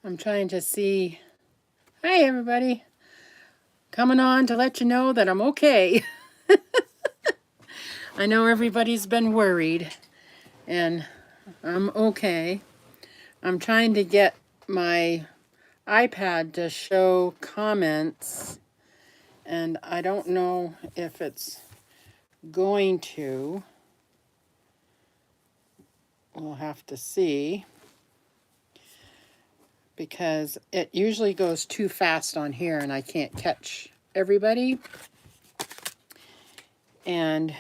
I'm trying to see. Hi, everybody. Coming on to let you know that I'm okay. I know everybody's been worried, and I'm okay. I'm trying to get my iPad to show comments, and I don't know if it's going to. We'll have to see, because it usually goes too fast on here and I can't catch everybody. And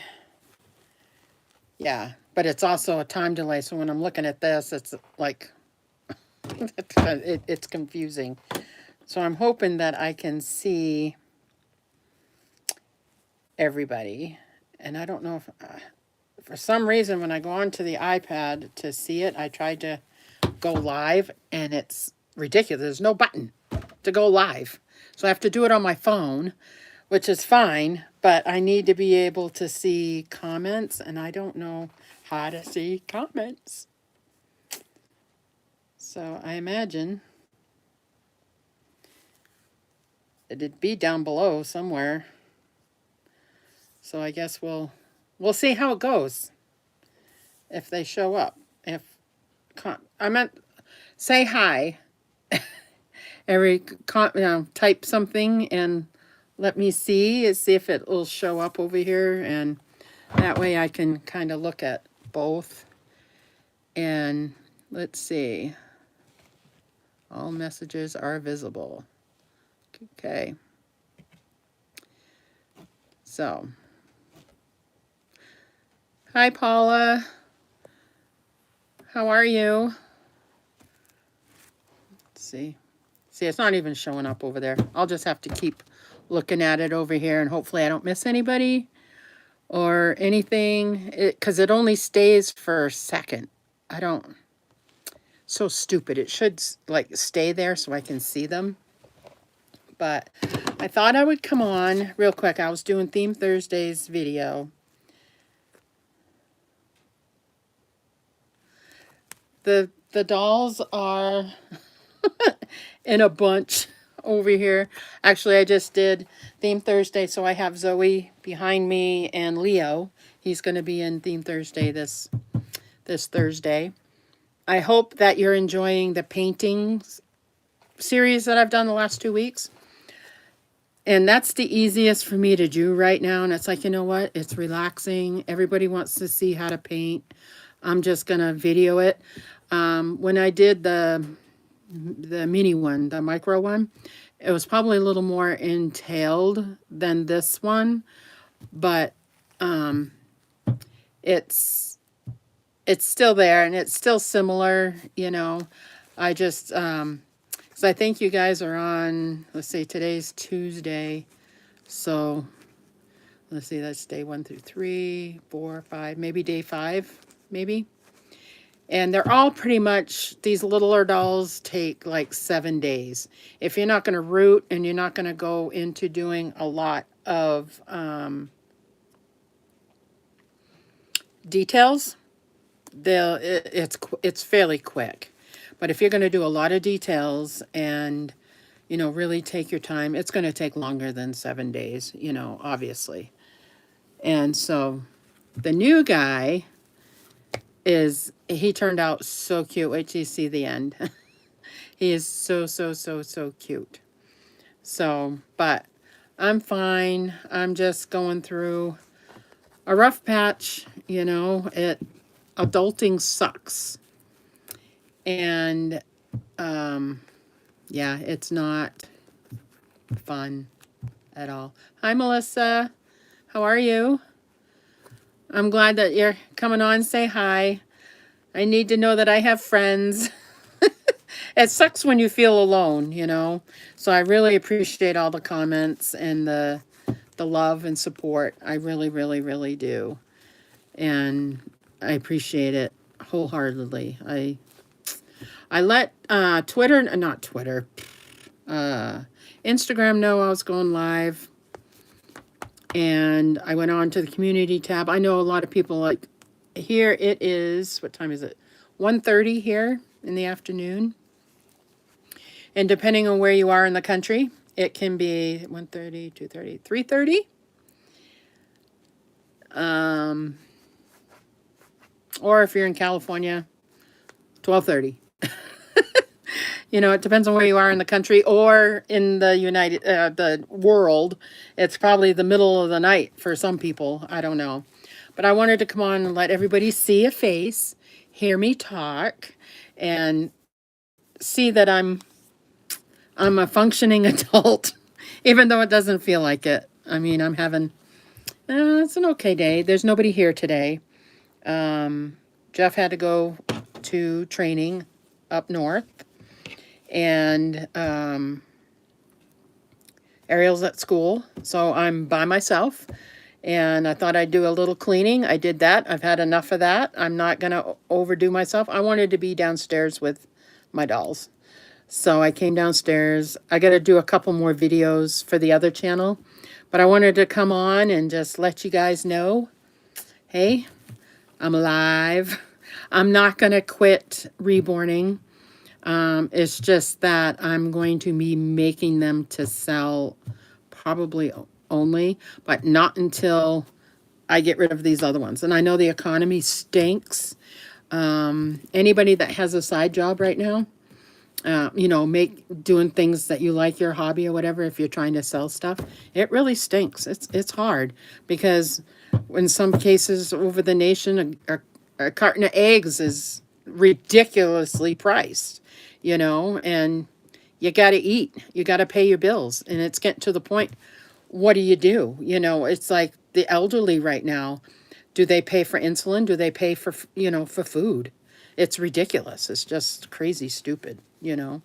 yeah, but it's also a time delay. So when I'm looking at this, it's like, it's confusing. So I'm hoping that I can see everybody. And I don't know if, for some reason, when I go onto the iPad to see it, I tried to go live and it's ridiculous. There's no button to go live. So I have to do it on my phone, which is fine, but I need to be able to see comments, and I don't know how to see comments. So I imagine it'd be down below somewhere. So I guess we'll see how it goes if they show up. If I meant say hi. Type something and let me see if it will show up over here, and that way I can kind of look at both. And let's see. All messages are visible. Okay. So, hi Paula. How are you? Let's see. See, it's not even showing up over there. I'll just have to keep looking at it over here, and hopefully I don't miss anybody or anything, because it only stays for a second. I don't, so stupid. It should like stay there so I can see them. But I thought I would come on real quick. I was doing Theme Thursday's video. The dolls are in a bunch over here. Actually, I just did Theme Thursday, so I have Zoe behind me and Leo. He's going to be in Theme Thursday this Thursday. I hope that you're enjoying the paintings series that I've done the last 2 weeks. And that's the easiest for me to do right now. And it's like, you know what? It's relaxing. Everybody wants to see how to paint. I'm just going to video it. When I did the mini one, the micro one, it was probably a little more entailed than this one, but it's still there and it's still similar, you know. I just because I think you guys are on, let's see, today's Tuesday, so let's see, that's day 1 through 3, 4, 5, maybe day 5, maybe. And they're all pretty much, these littler dolls take like 7 days. If you're not going to root and you're not going to go into doing a lot of details, it's fairly quick. But if you're going to do a lot of details and, you know, really take your time, it's going to take longer than 7 days, you know, obviously. And so the new guy he turned out so cute. Wait till you see the end. He is so cute. So, but I'm fine. I'm just going through a rough patch, you know. Adulting sucks. And yeah, it's not fun at all. Hi Melissa. How are you? I'm glad that you're coming on. Say hi. I need to know that I have friends. It sucks when you feel alone, you know. So I really appreciate all the comments and the love and support. I really do. And I appreciate it wholeheartedly. I let Instagram know I was going live. And I went on to the community tab. I know a lot of people like, here it is, what time is it? 1:30 here in the afternoon. And depending on where you are in the country, it can be 1:30, 2:30, 3:30. Or if you're in California, 12:30. You know, it depends on where you are in the country or in the world. It's probably the middle of the night for some people. I don't know. But I wanted to come on and let everybody see a face, hear me talk, and see that I'm a functioning adult, even though it doesn't feel like it. I mean, I'm having it's an okay day. There's nobody here today. Jeff had to go to training up north, and Ariel's at school, so I'm by myself. And I thought I'd do a little cleaning. I did that. I've had enough of that. I'm not going to overdo myself. I wanted to be downstairs with my dolls. So I came downstairs. I got to do a couple more videos for the other channel. But I wanted to come on and just let you guys know, hey, I'm alive. I'm not going to quit reborning. It's just that I'm going to be making them to sell probably only, but not until I get rid of these other ones. And I know the economy stinks. Anybody that has a side job right now, you know, doing things that you like, your hobby or whatever, if you're trying to sell stuff, it really stinks. It's hard because in some cases over the nation, a carton of eggs is ridiculously priced, you know, and you got to eat, you got to pay your bills. And it's getting to the point, what do? You know, it's like the elderly right now. Do they pay for insulin? Do they pay for, you know, for food? It's ridiculous. It's just crazy stupid, you know.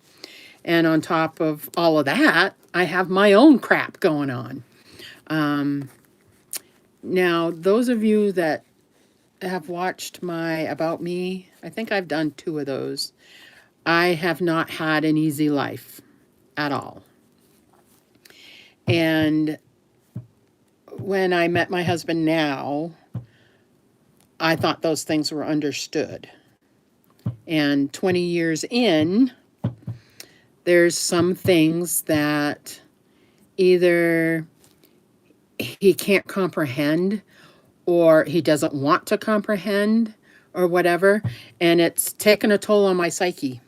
And on top of all of that, I have my own crap going on. Now, those of you that have watched my About Me, I think I've done 2 of those. I have not had an easy life at all. And when I met my husband now, I thought those things were understood. And 20 years in, there's some things that either he can't comprehend or he doesn't want to comprehend or whatever. And it's taken a toll on my psyche.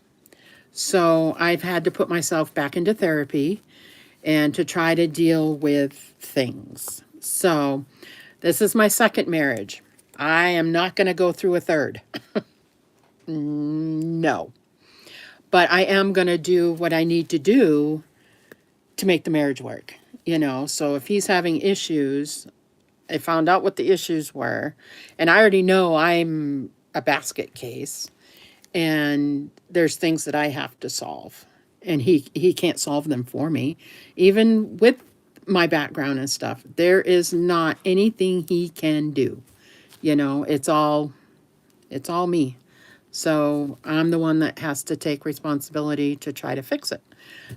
So I've had to put myself back into therapy and to try to deal with things. So this is my second marriage. I am not going to go through a third. No. But I am going to do what I need to do to make the marriage work, you know. So if he's having issues, I found out what the issues were, and I already know I'm a basket case, and there's things that I have to solve, and he can't solve them for me. Even with my background and stuff, there is not anything he can do. You know, it's all me. So I'm the one that has to take responsibility to try to fix it.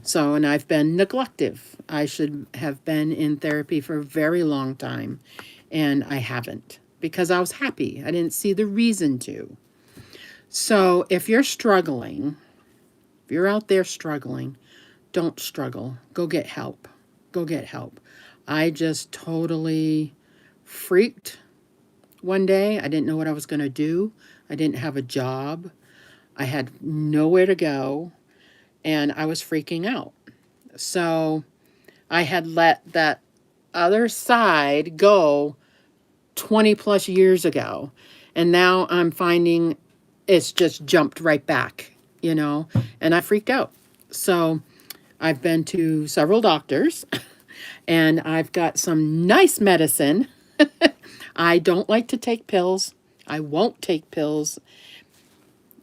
So, and I've been neglective. I should have been in therapy for a very long time, and I haven't because I was happy. I didn't see the reason to. So if you're struggling, if you're out there struggling, don't struggle. Go get help. Go get help. I just totally freaked one day. I didn't know what I was going to do. I didn't have a job. I had nowhere to go, and I was freaking out. So I had let that other side go 20 plus years ago, and now I'm finding it's just jumped right back, you know, and I freaked out. So I've been to several doctors, and I've got some nice medicine. I don't like to take pills. I won't take pills.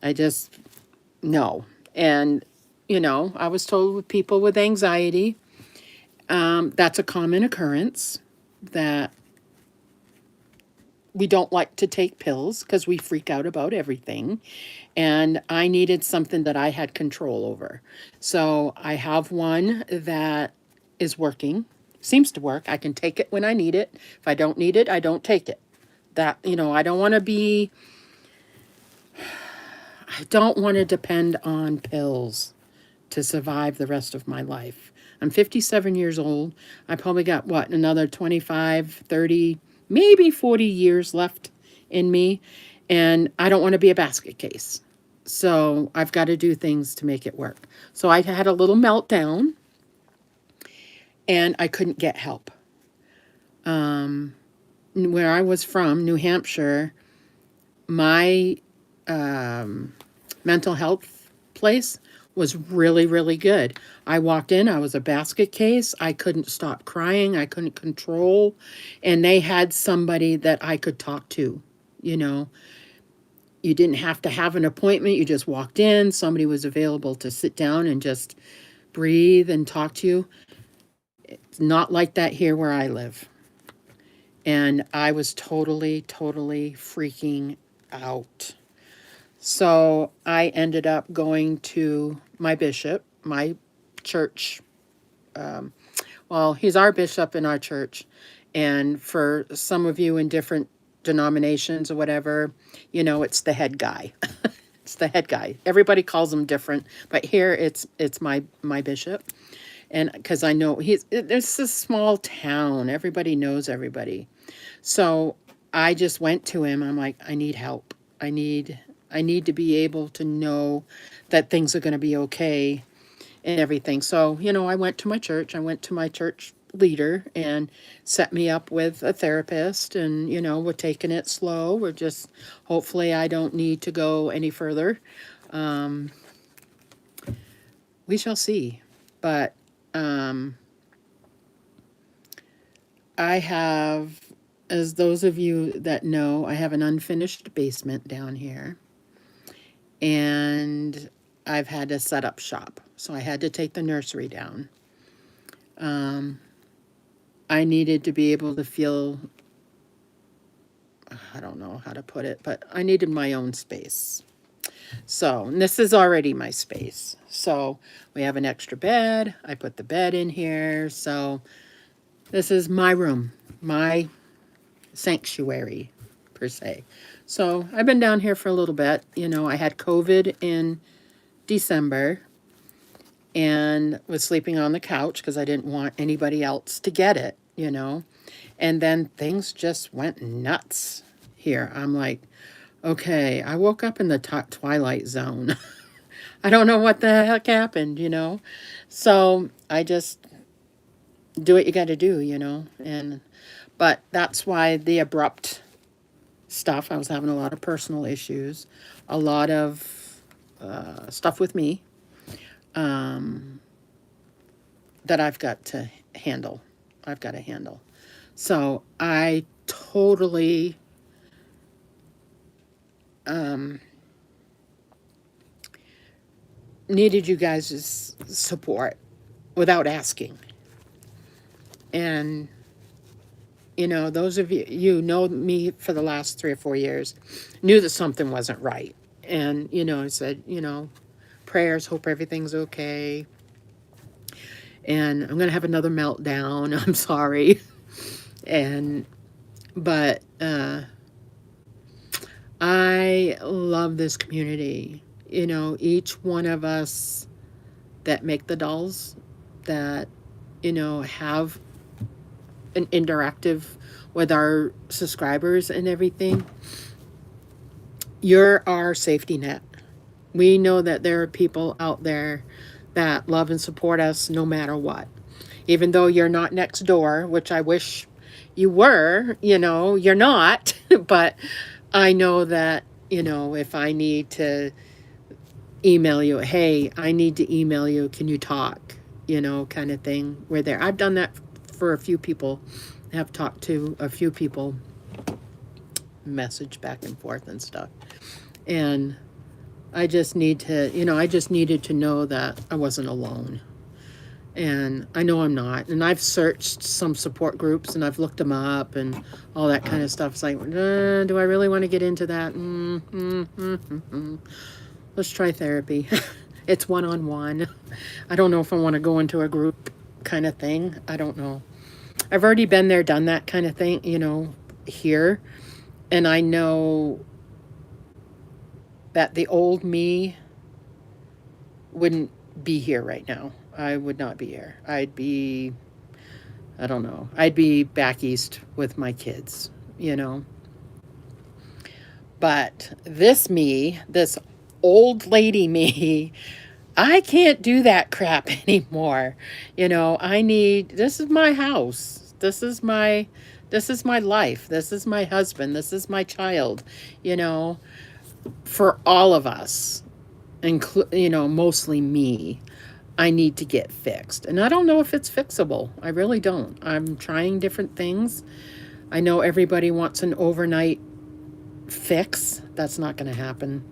I just, no. And, you know, I was told with people with anxiety, that's a common occurrence, that we don't like to take pills because we freak out about everything. And I needed something that I had control over. So I have one that is working, seems to work. I can take it when I need it. If I don't need it, I don't take it. That, you know, I don't want to depend on pills. to survive the rest of my life. I'm 57 years old. I probably got, what, another 25, 30, maybe 40 years left in me. And I don't want to be a basket case. So I've got to do things to make it work. So I had a little meltdown and I couldn't get help. Where I was from, New Hampshire, my mental health place was really, really good. I walked in, I was a basket case. I couldn't stop crying. I couldn't control. And they had somebody that I could talk to, you know. You didn't have to have an appointment. You just walked in. Somebody was available to sit down and just breathe and talk to you. It's not like that here where I live. And I was totally, totally freaking out. So I ended up going to my bishop, my church. Well, he's our bishop in our church. And for some of you in different denominations or whatever, you know, it's the head guy. It's the head guy. Everybody calls him different, but here it's my bishop. And because I know it's a small town, everybody knows everybody. So I just went to him. I'm like, I need help. I need to be able to know that things are going to be okay and everything. So, you know, I went to my church. I went to my church leader and set me up with a therapist. And, you know, we're taking it slow. We're just, hopefully I don't need to go any further. We shall see. But I have, as those of you that know, I have an unfinished basement down here. And I've had to set up shop. So I had to take the nursery down. I needed to be able to feel, I don't know how to put it, but I needed my own space. So, and this is already my space. So we have an extra bed. I put the bed in here. So this is my room, my sanctuary per se. So I've been down here for a little bit. You know, I had COVID in December and was sleeping on the couch because I didn't want anybody else to get it, you know. And then things just went nuts here. I'm like, okay, I woke up in the twilight zone. I don't know what the heck happened, you know. So I just do what you got to do, you know. But that's why the abrupt stuff. I was having a lot of personal issues, a lot of stuff with me that I've got to handle. So I totally needed you guys' support without asking. And, you know, those of you know me for the last 3 or 4 years, knew that something wasn't right. And, you know, I said, you know, prayers, hope everything's okay. And I'm going to have another meltdown. I'm sorry. But I love this community. You know, each one of us that make the dolls, that, you know, have an interactive with our subscribers and everything, you're our safety net. We know that there are people out there that love and support us no matter what. Even though you're not next door, which I wish you were, you know, you're not. But I know that, you know, if I need to email you, hey, I need to email you, can you talk, you know, kind of thing. We're there. I've done that for a few people. I have talked to a few people, message back and forth and stuff. And I just need to, you know, I just needed to know that I wasn't alone. And I know I'm not. And I've searched some support groups and I've looked them up and all that kind of stuff. It's like, do I really want to get into that? Let's try therapy. It's one-on-one. I don't know if I want to go into a group kind of thing. I don't know. I've already been there, done that kind of thing, you know, here. And I know that the old me wouldn't be here right now. I would not be here. I'd be, I don't know, I'd be back east with my kids, you know. But this me, this old lady me, I can't do that crap anymore. You know, I need, this is my house. This is my life. This is my husband. This is my child, you know, for all of us, you know, mostly me. I need to get fixed. And I don't know if it's fixable. I really don't. I'm trying different things. I know everybody wants an overnight fix. That's not going to happen.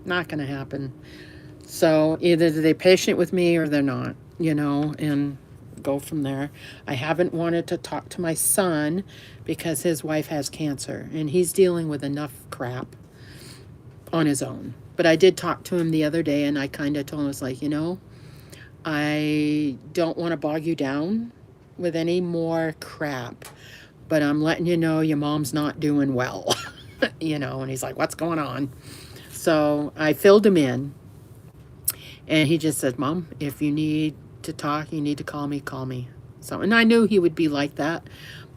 Not going to happen. So either they're patient with me or they're not, you know, and go from there. I haven't wanted to talk to my son because his wife has cancer and he's dealing with enough crap on his own. But I did talk to him the other day and I kind of told him, I was like, you know, I don't want to bog you down with any more crap, but I'm letting you know your mom's not doing well, you know, and he's like, what's going on? So I filled him in and he just said, Mom, if you need to talk, you need to call me, call me. So, and I knew he would be like that,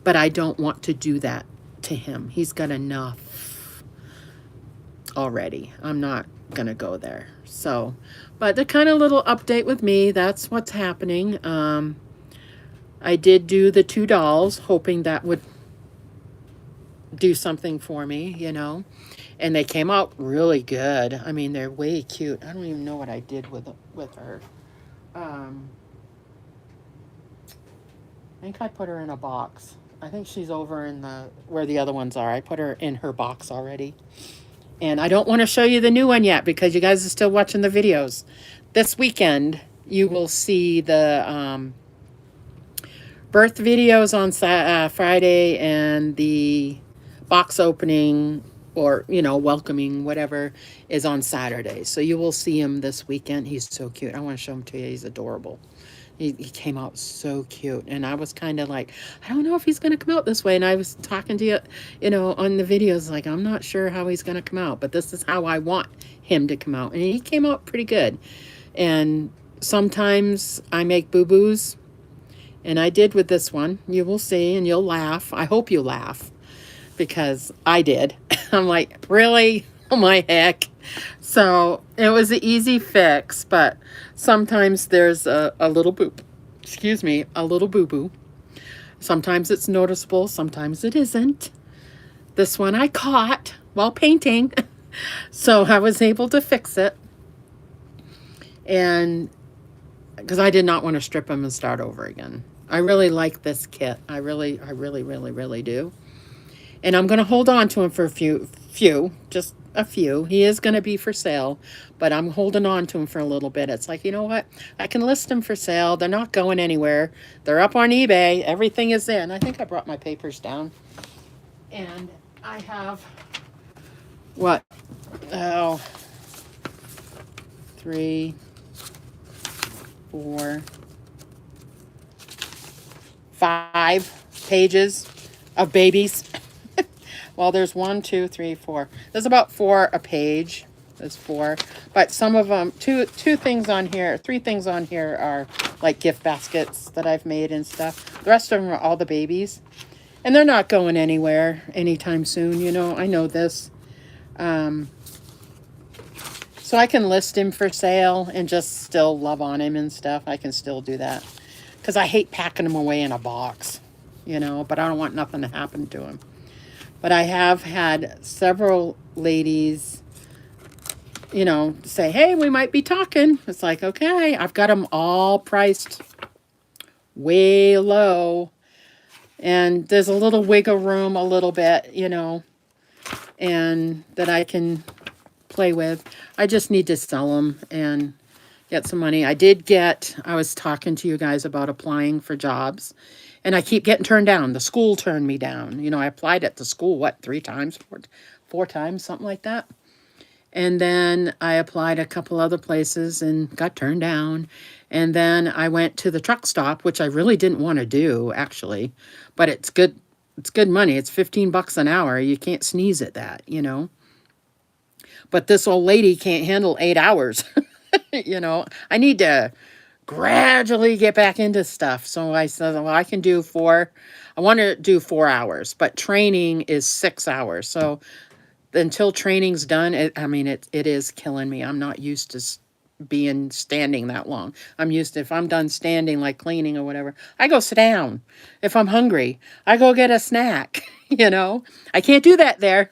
but I don't want to do that to him. He's got enough already. I'm not going to go there. So, but the kind of little update with me, that's what's happening. I did do the 2 dolls, hoping that would do something for me, you know. And they came out really good. I mean, they're way cute. I don't even know what I did with her. I think I put her in a box. I think she's over in where the other ones are. I put her in her box already. And I don't want to show you the new one yet because you guys are still watching the videos. This weekend, you will see the birth videos on Friday and the box opening or, you know, welcoming, whatever, is on Saturday. So you will see him this weekend. He's so cute. I want to show him to you. He's adorable. He came out so cute. And I was kind of like, I don't know if he's going to come out this way. And I was talking to you, you know, on the videos, like, I'm not sure how he's going to come out, but this is how I want him to come out. And he came out pretty good. And sometimes I make boo-boos. And I did with this one. You will see and you'll laugh. I hope you laugh because I did. I'm like, really? Oh my heck. So it was an easy fix, but sometimes there's a little boop. Excuse me, a little boo-boo. Sometimes it's noticeable, sometimes it isn't. This one I caught while painting, so I was able to fix it. And because I did not want to strip him and start over again. I really like this kit. I really do. And I'm going to hold on to him for a few, just a few. He is going to be for sale, but I'm holding on to him for a little bit. It's like, you know what? I can list them for sale. They're not going anywhere. They're up on eBay. Everything is there. And I think I brought my papers down. And I have, what? Oh, 3, 4, 5 pages of babies. Well, there's 1, 2, 3, 4. There's about 4 a page. There's 4. But some of them, two things on here, 3 things on here are like gift baskets that I've made and stuff. The rest of them are all the babies. And they're not going anywhere anytime soon, you know. I know this. So I can list him for sale and just still love on him and stuff. I can still do that. Because I hate packing him away in a box, you know. But I don't want nothing to happen to him. But I have had several ladies, you know, say, hey, we might be talking. It's like, okay, I've got them all priced way low. And there's a little wiggle room a little bit, you know, and that I can play with. I just need to sell them and get some money. I was talking to you guys about applying for jobs. And I keep getting turned down. The school turned me down. You know, I applied at the school, 3 times? 4 times, something like that. And then I applied a couple other places and got turned down. And then I went to the truck stop, which I really didn't want to do, actually. But it's good. It's good money. It's $15 an hour. You can't sneeze at that, you know. But this old lady can't handle 8 hours. I need to gradually get back into stuff. So I said, well, I can do I want to do 4 hours, but training is 6 hours. So until training's done, it is killing me. I'm not used to being standing that long. I'm used to, if I'm done standing, like cleaning or whatever, I go sit down. If I'm hungry, I go get a snack. I can't do that there.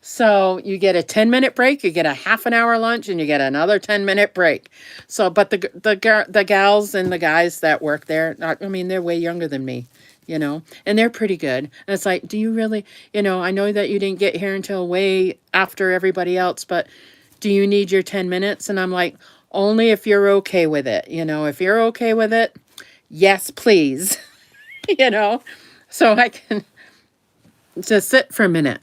So you get a 10-minute break, you get a half an hour lunch, and you get another 10-minute break. So, but the gals and the guys that work there, they're way younger than me, and they're pretty good. And it's like, do you really, I know that you didn't get here until way after everybody else, but do you need your 10 minutes? And I'm like, only if you're okay with it. If you're okay with it, yes, please. you know, so I can just sit for a minute.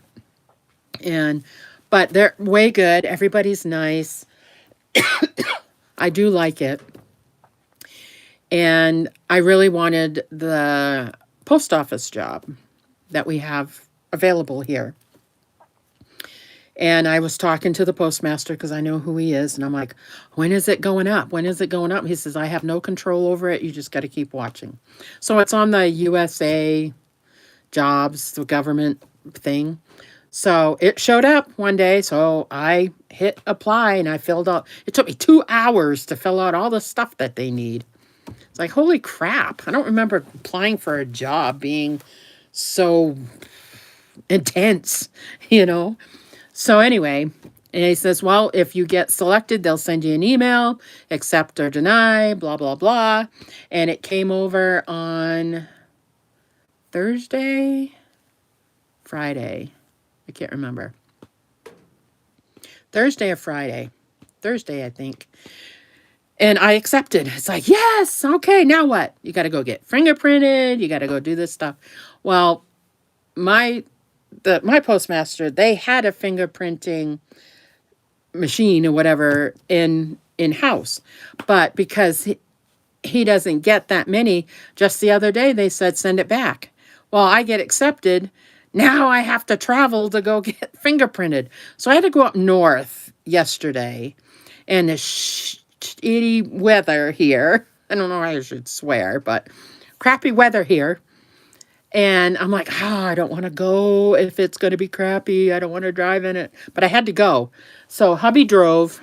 But they're way good. Everybody's nice. I do like it. And I really wanted the post office job that we have available here. And I was talking to the postmaster because I know who he is. And I'm like, when is it going up? When is it going up? He says, I have no control over it. You just got to keep watching. So it's on the USA jobs, the government thing. So it showed up one day. So I hit apply and I filled out. It took me 2 hours to fill out all the stuff that they need. It's like, holy crap. I don't remember applying for a job being so intense, So anyway, and he says, well, if you get selected, they'll send you an email, accept or deny, blah, blah, blah. And it came over on Friday. I can't remember. Thursday or Friday. Thursday, I think. And I accepted. It's like, yes, okay, now what? You got to go get fingerprinted. You got to go do this stuff. Well, my postmaster, they had a fingerprinting machine or whatever in house, but because he doesn't get that many, just the other day they said send it back. Well, I get accepted. Now I have to travel to go get fingerprinted. So I had to go up north yesterday, and the shitty weather here. I don't know why I should swear, but crappy weather here. And I'm like, I don't want to go if it's going to be crappy. I don't want to drive in it. But I had to go. So hubby drove.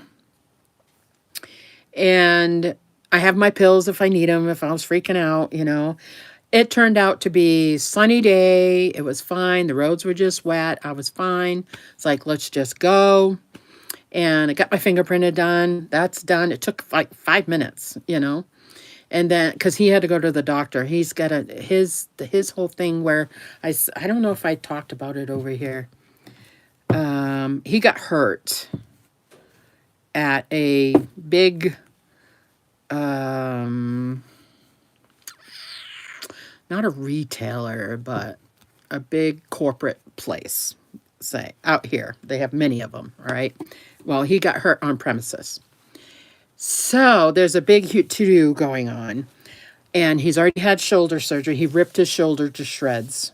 And I have my pills if I need them, if I was freaking out, It turned out to be sunny day. It was fine. The roads were just wet. I was fine. It's like, let's just go. And I got my fingerprinted done. That's done. It took like 5 minutes, And then, because he had to go to the doctor, he's got his whole thing where I don't know if I talked about it over here. He got hurt at a big, not a retailer, but a big corporate place, say, out here. They have many of them, all right? Well, he got hurt on premises. So there's a big to-do going on, and he's already had shoulder surgery. He ripped his shoulder to shreds.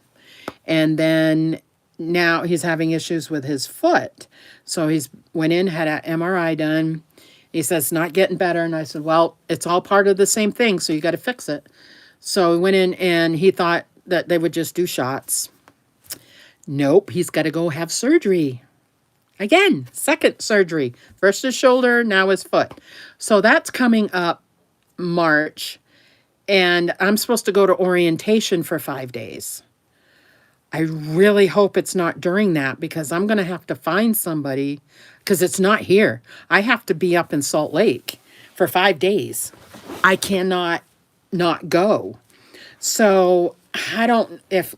And then now he's having issues with his foot. So he's went in, had an MRI done. He says, it's not getting better. And I said, well, it's all part of the same thing, so you got to fix it. So he went in, and he thought that they would just do shots. Nope, he's got to go have surgery. Again, second surgery. First his shoulder, now his foot. So that's coming up March, and I'm supposed to go to orientation for 5 days. I really hope it's not during that, because I'm going to have to find somebody, because it's not here. I have to be up in Salt Lake for 5 days. I cannot not go. So if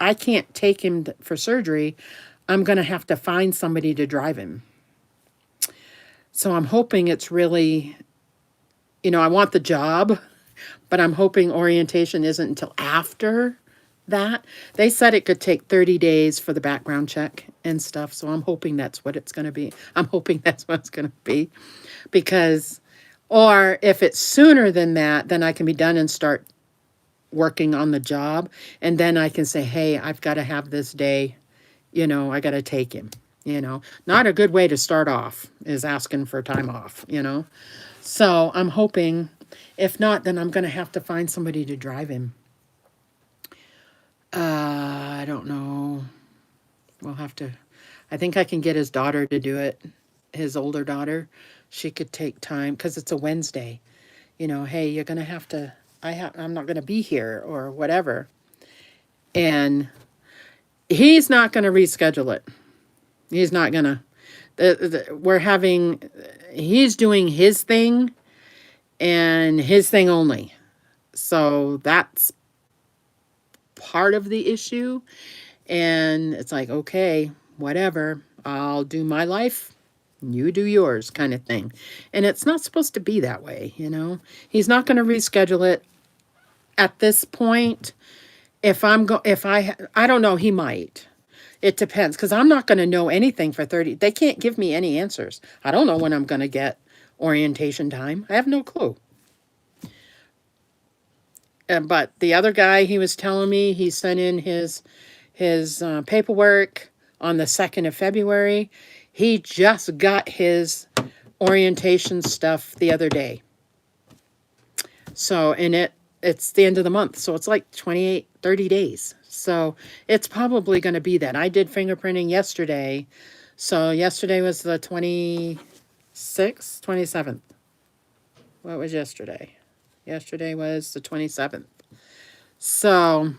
I can't take him for surgery, I'm going to have to find somebody to drive him. So I'm hoping it's really, I want the job, but I'm hoping orientation isn't until after that. They said it could take 30 days for the background check and stuff. So I'm hoping that's what it's going to be. Because, or if it's sooner than that, then I can be done and start working on the job. And then I can say, hey, I've got to have this day. I got to take him. you know. Not a good way to start off is asking for time off, you know. So I'm hoping, if not, then I'm going to have to find somebody to drive him. I don't know. We'll have to, I think I can get his daughter to do it, his older daughter. She could take time because it's a Wednesday. You know, hey, you're going to have to, I'm not going to be here or whatever. And he's not going to reschedule it. He's not going to. He's doing his thing and his thing only. So that's part of the issue. And it's like, okay, whatever, I'll do my life, you do yours, kind of thing. And it's not supposed to be that way, you know. He's not going to reschedule it at this point. If I don't know, he might. It depends, because I'm not going to know anything for 30. They can't give me any answers. I don't know when I'm going to get orientation time. I have no clue. But the other guy, he was telling me he sent in his paperwork on the 2nd of February. He just got his orientation stuff the other day. So, and it's the end of the month, so it's like 28, 30 days. So it's probably going to be that. I did fingerprinting yesterday. So yesterday was the 26th, 27th. What was yesterday? Yesterday was the 27th. So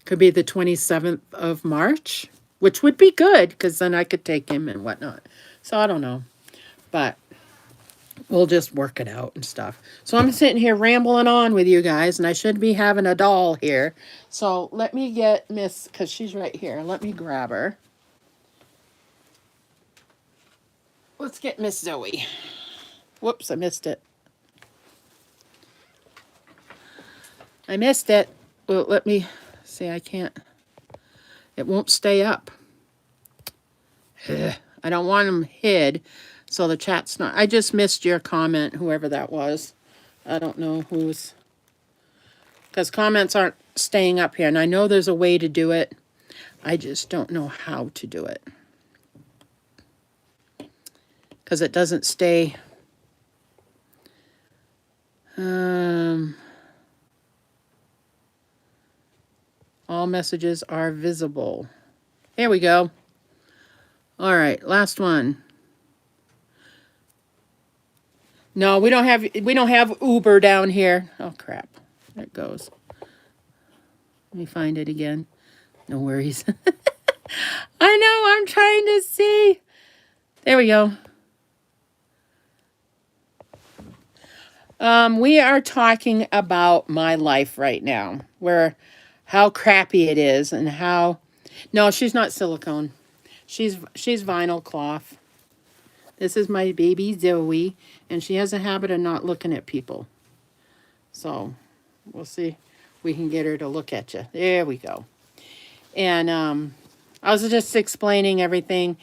could be the 27th of March, which would be good because then I could take him and whatnot. So I don't know, but we'll just work it out and stuff. So I'm sitting here rambling on with you guys, and I should be having a doll here. So let me get Miss, because she's right here. Let me grab her. Let's get Miss Zoe. Whoops, I missed it. I missed it. Well, let me see. I can't. It won't stay up. Ugh. I don't want them hid, so the chat's not. I just missed your comment, whoever that was. I don't know who's. Because comments aren't staying up here, and I know there's a way to do it. I just don't know how to do it. Because it doesn't stay. All messages are visible. Here we go. All right, last one. No, we don't have Uber down here. Oh crap. There it goes. Let me find it again. No worries. I know, I'm trying to see. There we go. We are talking about my life right now, where how crappy it is and how. No, she's not silicone. She's vinyl cloth. This is my baby Zoe, and she has a habit of not looking at people. So we'll see. We can get her to look at you. There we go. And I was just explaining everything.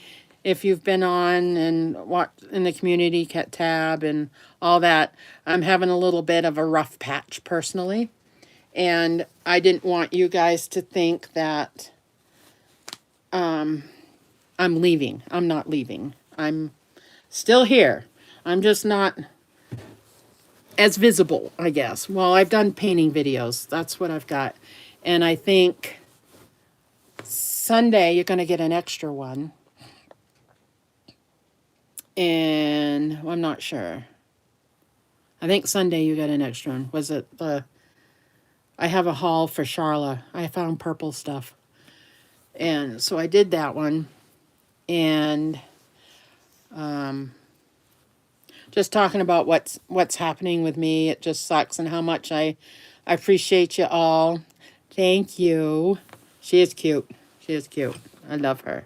If you've been on and watched in the community tab and all that, I'm having a little bit of a rough patch personally. And I didn't want you guys to think that I'm leaving. I'm not leaving. I'm still here. I'm just not as visible, I guess. Well, I've done painting videos. That's what I've got. And I think Sunday you're going to get an extra one. And well, I'm not sure. I think Sunday you got an extra one. Was it the... I have a haul for Charla. I found purple stuff. And so I did that one. And just talking about what's happening with me. It just sucks, and how much I appreciate you all. Thank you. She is cute. She is cute. I love her.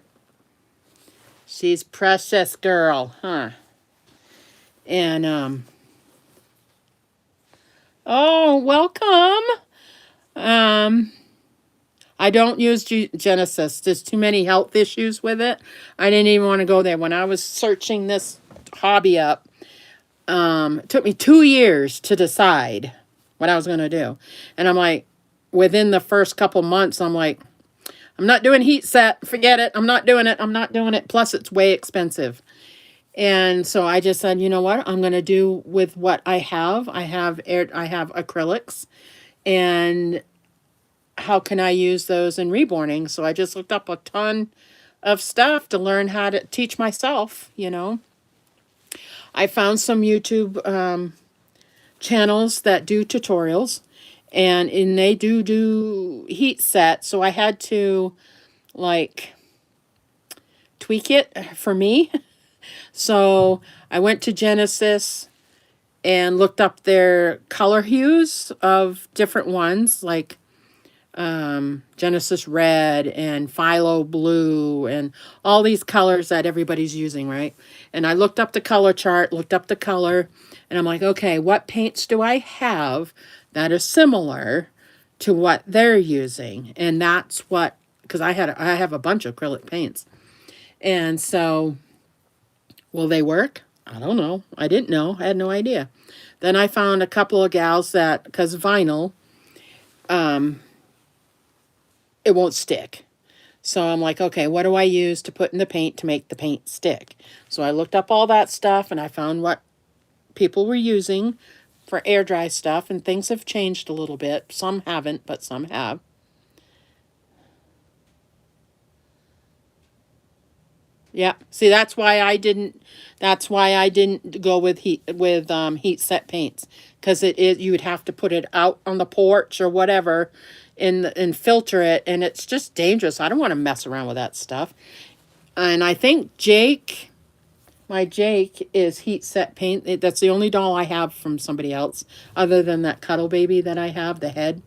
She's precious girl, huh? And oh, welcome. I don't use Genesis. There's too many health issues with it. I didn't even want to go there. When I was searching this hobby up, it took me 2 years to decide what I was going to do. And I'm like, within the first couple months, I'm like, I'm not doing heat set. Forget it. I'm not doing it. I'm not doing it. Plus, it's way expensive. And so I just said, you know what? I'm going to do with what I have. I have acrylics, and how can I use those in reborning? So I just looked up a ton of stuff to learn how to teach myself, you know. I found some YouTube channels that do tutorials, and they do heat set. So I had to like tweak it for me. So I went to Genesis and looked up their color hues of different ones, like Genesis red and phthalo blue and all these colors that everybody's using, right? And I looked up the color chart, looked up the color, and I'm like, okay, what paints do I have that are similar to what they're using? And that's what, because I have a bunch of acrylic paints. And so, will they work? I don't know. I didn't know. I had no idea. Then I found a couple of gals that, because vinyl, it won't stick. So I'm like, okay, what do I use to put in the paint to make the paint stick? So I looked up all that stuff, and I found what people were using for air dry stuff, and things have changed a little bit. Some haven't, but some have. Yeah. See, that's why I didn't go with heat set paints, cuz you would have to put it out on the porch or whatever and filter it, and it's just dangerous. I don't want to mess around with that stuff. And I think my Jake is heat set paint. That's the only doll I have from somebody else other than that Cuddle Baby that I have, the head.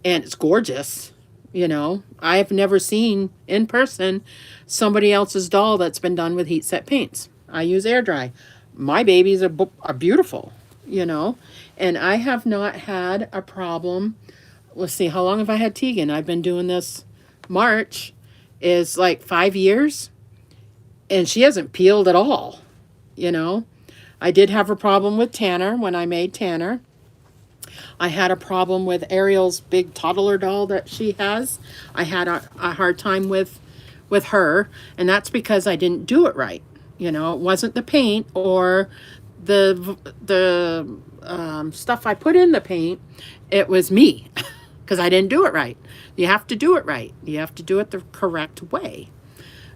And it's gorgeous. You know, I've never seen in person somebody else's doll that's been done with heat set paints. I use air dry. My babies are beautiful, you know, and I have not had a problem. Let's see, how long have I had Tegan? I've been doing this. March is like 5 years, and she hasn't peeled at all, you know. I did have a problem with Tanner when I made Tanner. I had a problem with Ariel's big toddler doll that she has. I had a hard time with her, and that's because I didn't do it right. You know, it wasn't the paint or the stuff I put in the paint. It was me, because I didn't do it right. You have to do it right. You have to do it the correct way.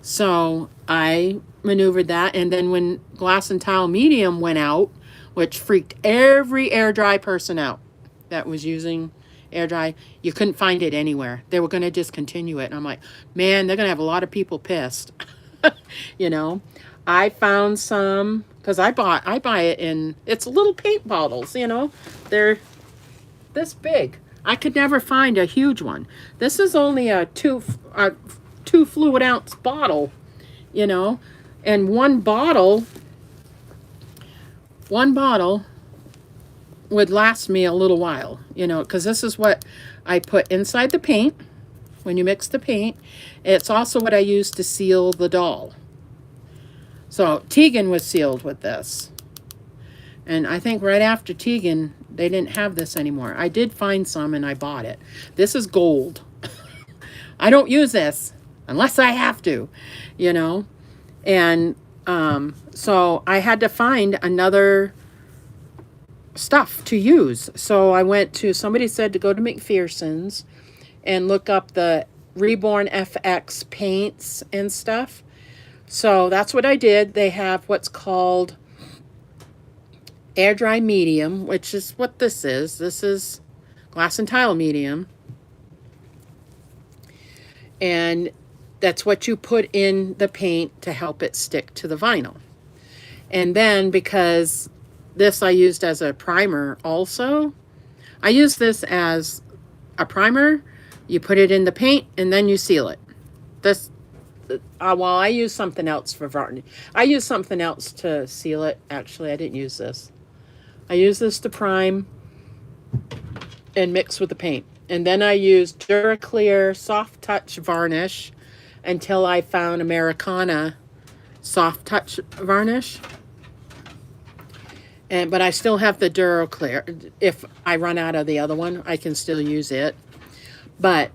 So I maneuvered that, and then when Glass and Tile Medium went out, which freaked every air dry person out that was using air dry, you couldn't find it anywhere. They were going to discontinue it. And I'm like, man, they're going to have a lot of people pissed. You know, I found some, because I buy it in, it's little paint bottles, you know, they're this big. I could never find a huge one. This is only a two fluid ounce bottle, you know, and one bottle would last me a little while, you know, because this is what I put inside the paint when you mix the paint. It's also what I use to seal the doll. So Tegan was sealed with this. And I think right after Tegan, they didn't have this anymore. I did find some and I bought it. This is gold. I don't use this unless I have to, you know. And so I had to find another stuff to use. So I went to, somebody said to go to McPherson's and look up the Reborn FX paints and stuff. So that's what I did. They have what's called air dry medium, which is what this is. This is Glass and Tile medium. And that's what you put in the paint to help it stick to the vinyl. And then, because this I used as a primer also, I use this as a primer. You put it in the paint and then you seal it. This, well, I use something else for varnish. I use something else to seal it. Actually, I didn't use this. I use this to prime and mix with the paint. And then I used Duraclear Soft Touch Varnish until I found Americana Soft Touch Varnish. But I still have the Duraclear. If I run out of the other one, I can still use it. But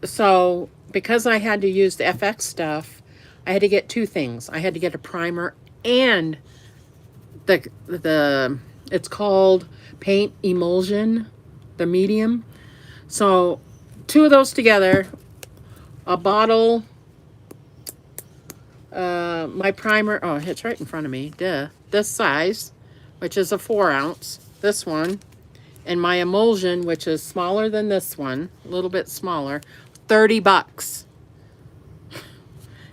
So because I had to use the FX stuff, I had to get two things. I had to get a primer and the it's called paint emulsion, the medium. So two of those together, a bottle, my primer, oh, it's right in front of me, duh, this size, which is a 4 ounce, this one, and my emulsion, which is smaller than this one, a little bit smaller, $30.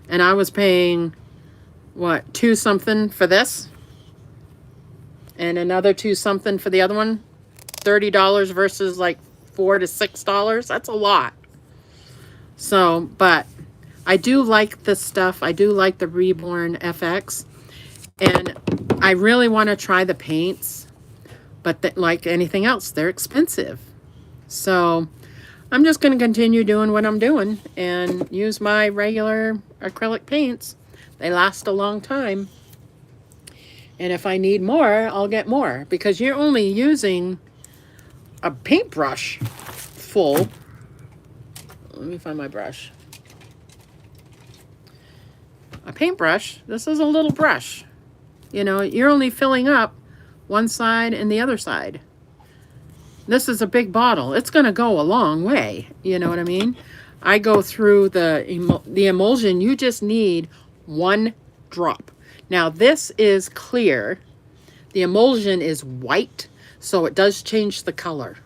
And I was paying, what, 2 something for this? And another 2 something for the other one? $30 versus like $4 to $6. That's a lot. So, but I do like this stuff. I do like the Reborn FX. And I really want to try the paints. But like anything else, they're expensive. So I'm just going to continue doing what I'm doing and use my regular acrylic paints. They last a long time. And if I need more, I'll get more. Because you're only using a paintbrush full. Let me find my brush. A paintbrush, this is a little brush. You know, you're only filling up one side and the other side. This is a big bottle. It's going to go a long way. You know what I mean? I go through the emulsion. You just need 1 drop. Now, this is clear. The emulsion is white, so it does change the color.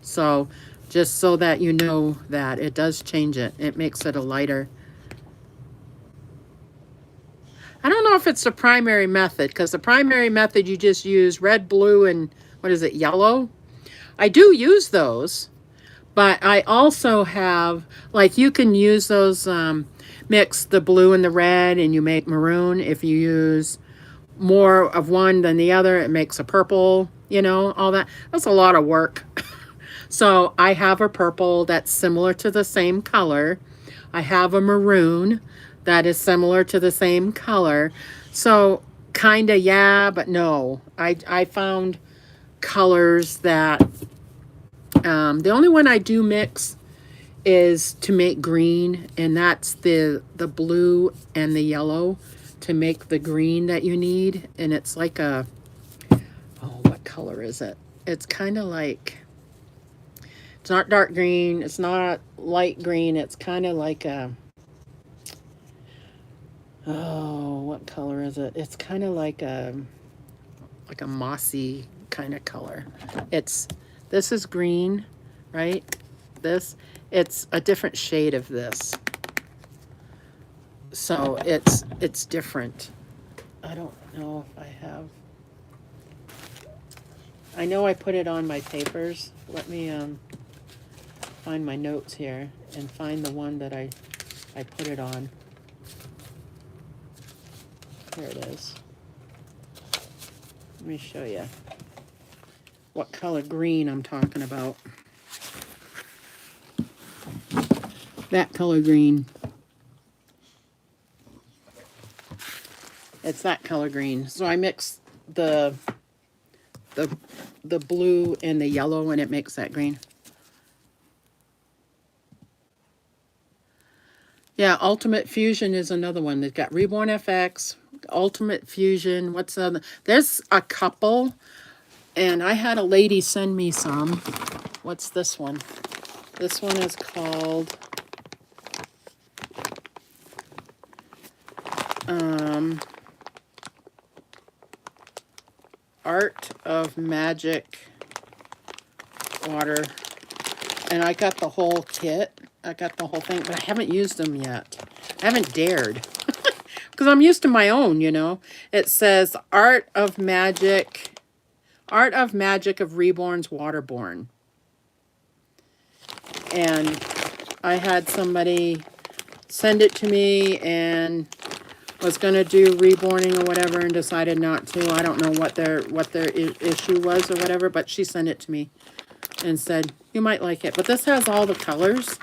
So, just so that you know that it does change it. It makes it a lighter. I don't know if it's the primary method, because the primary method you just use red, blue, and what is it, yellow? I do use those, but I also have, like, you can use those, mix the blue and the red, and you make maroon. If you use more of one than the other, it makes a purple, you know, all that. That's a lot of work. So I have a purple that's similar to the same color. I have a maroon that is similar to the same color. So kinda, yeah, but no. I found colors that, the only one I do mix is to make green, and that's the blue and the yellow to make the green that you need. And it's like a, oh, what color is it? It's kind of like, it's not dark green, it's not light green, it's kind of like a, oh, what color is it? It's kind of like a mossy kind of color. This is green, right? It's a different shade of this. So it's different. I don't know if I have, I know I put it on my papers. Let me find my notes here and find the one that I put it on. Here it is. Let me show you what color green I'm talking about. That color green. It's that color green. So I mix the blue and the yellow, and it makes that green. Yeah, Ultimate Fusion is another one. They've got Reborn FX, Ultimate Fusion. What's the other? There's a couple, and I had a lady send me some. What's this one? This one is called Art of Magic Water. And I got the whole kit. I got the whole thing, but I haven't used them yet. I haven't dared. Because I'm used to my own, you know. It says Art of Magic of Reborn's Waterborne. And I had somebody send it to me and was going to do reborning or whatever and decided not to. I don't know what their issue was or whatever, but she sent it to me and said, you might like it. But this has all the colors.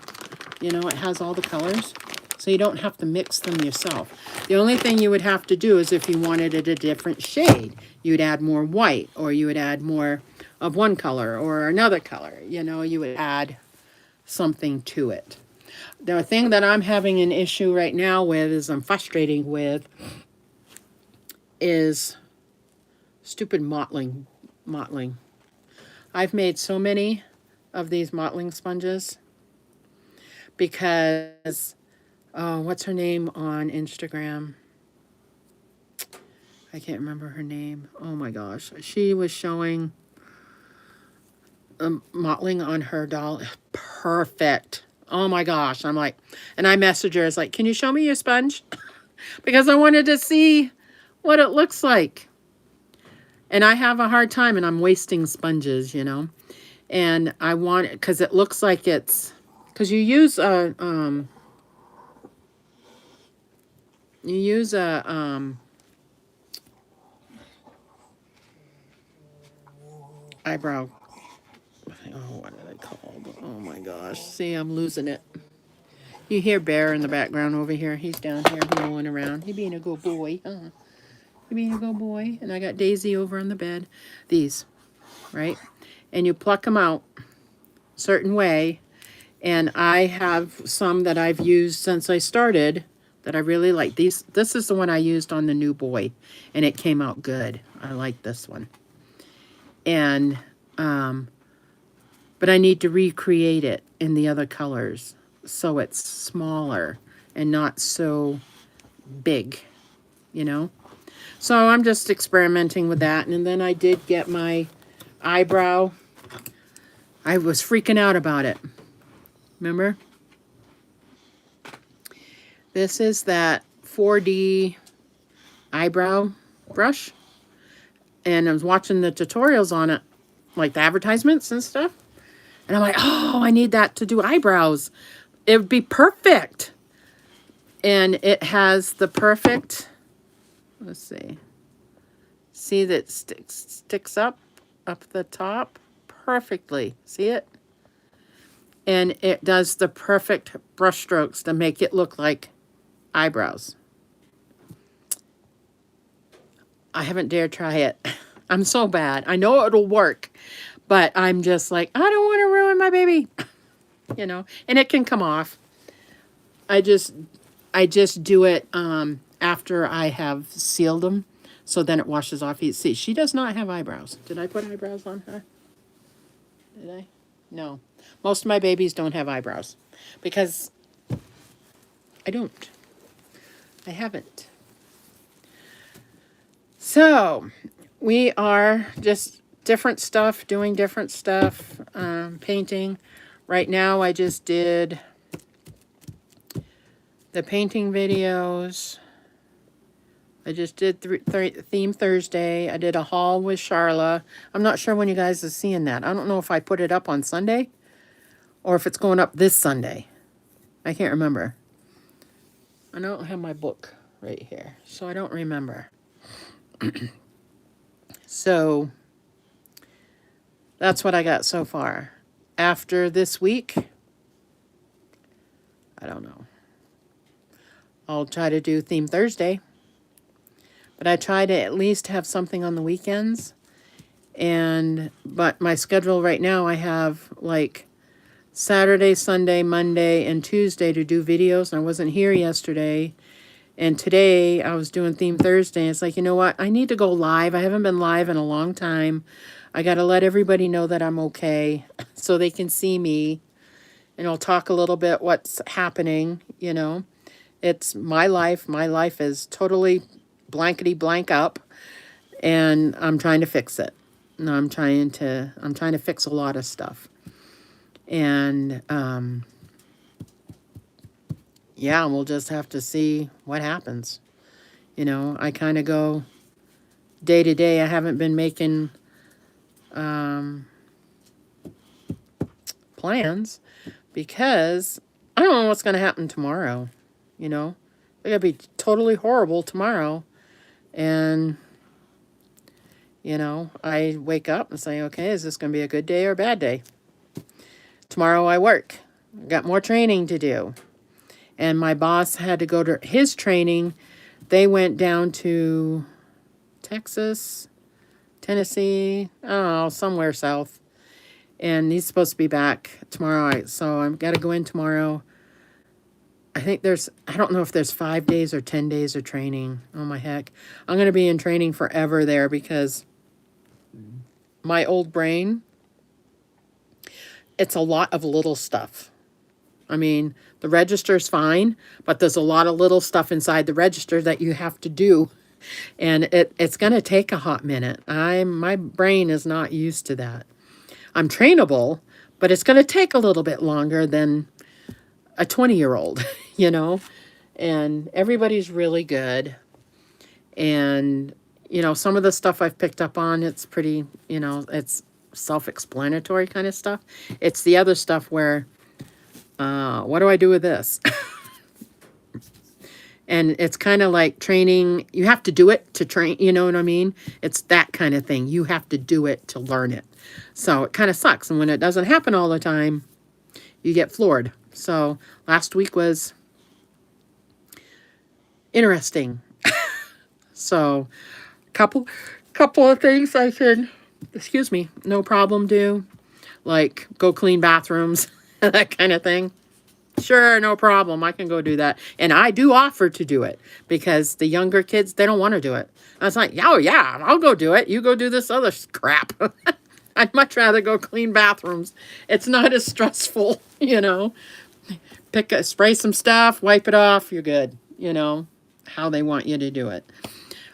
You know, it has all the colors. So you don't have to mix them yourself. The only thing you would have to do is if you wanted it a different shade, you'd add more white, or you would add more of one color or another color. You know, you would add something to it. The thing that I'm having an issue right now with is I'm frustrating with is stupid mottling. I've made so many of these mottling sponges because, oh, what's her name on Instagram? I can't remember her name. Oh my gosh. She was showing mottling on her doll. Perfect. Oh my gosh. I'm like, and I messaged her. I was like, can you show me your sponge? Because I wanted to see what it looks like. And I have a hard time and I'm wasting sponges, you know. And I want it because it looks like it's, because you use a, eyebrow. Oh, what are they called? Oh my gosh. See, I'm losing it. You hear Bear in the background over here. He's down here rolling around. He being a good boy, huh? He being a good boy. And I got Daisy over on the bed. These, right? And you pluck them out a certain way. And I have some that I've used since I started that I really like. This is the one I used on the new boy. And it came out good. I like this one. And, but I need to recreate it in the other colors so it's smaller and not so big, you know? So I'm just experimenting with that. And then I did get my eyebrow. I was freaking out about it. Remember? This is that 4D eyebrow brush. And I was watching the tutorials on it, like the advertisements and stuff. And I'm like, oh, I need that to do eyebrows. It would be perfect. And it has the perfect, let's see. See that sticks up the top perfectly. See it? And it does the perfect brush strokes to make it look like eyebrows. I haven't dared try it. I'm so bad. I know it'll work, but I'm just like, I don't want to ruin my baby. You know, and it can come off. I just do it after I have sealed them, so then it washes off. You see, she does not have eyebrows. Did I put eyebrows on her? Did I? No. Most of my babies don't have eyebrows because I don't. I haven't. So we are just different stuff, doing different stuff, painting. Right now I just did the painting videos. I just did Theme Thursday. I did a haul with Charla. I'm not sure when you guys are seeing that. I don't know if I put it up on Sunday or if it's going up this Sunday. I can't remember. I don't have my book right here, so I don't remember. So that's what I got so far. After this week, I don't know. I'll try to do Theme Thursday. But I try to at least have something on the weekends. But my schedule right now, I have like Saturday, Sunday, Monday, and Tuesday to do videos. And I wasn't here yesterday. And today I was doing Theme Thursday. It's like, you know what? I need to go live. I haven't been live in a long time. I got to let everybody know that I'm okay so they can see me. And I'll talk a little bit what's happening, you know. It's my life. My life is totally blankety blank up. And I'm trying to fix it. And I'm trying to fix a lot of stuff. And yeah, we'll just have to see what happens. You know, I kind of go day to day. I haven't been making plans because I don't know what's going to happen tomorrow. You know, it's going to be totally horrible tomorrow. And, you know, I wake up and say, okay, is this going to be a good day or a bad day? Tomorrow I work. I've got more training to do. And my boss had to go to his training. They went down to Texas, Tennessee, I don't know, somewhere south. And he's supposed to be back tomorrow. So I've got to go in tomorrow, I think I don't know if there's 5 days or 10 days of training. Oh my heck. I'm going to be in training forever there because my old brain, it's a lot of little stuff. I mean, the register's fine, but there's a lot of little stuff inside the register that you have to do. And it's going to take a hot minute. My brain is not used to that. I'm trainable, but it's going to take a little bit longer than a 20-year-old, you know? And everybody's really good. And, you know, some of the stuff I've picked up on, it's pretty, you know, it's self-explanatory kind of stuff. It's the other stuff where, what do I do with this? And it's kind of like training. You have to do it to train, you know what I mean? It's that kind of thing. You have to do it to learn it. So it kind of sucks. And when it doesn't happen all the time, you get floored. So last week was interesting. So couple of things I could, excuse me, no problem do. Like go clean bathrooms, that kind of thing. Sure, no problem. I can go do that. And I do offer to do it because the younger kids, they don't want to do it. I was like, oh, yeah, I'll go do it. You go do this other crap. I'd much rather go clean bathrooms. It's not as stressful, you know. Spray some stuff, wipe it off, you're good. You know, how they want you to do it.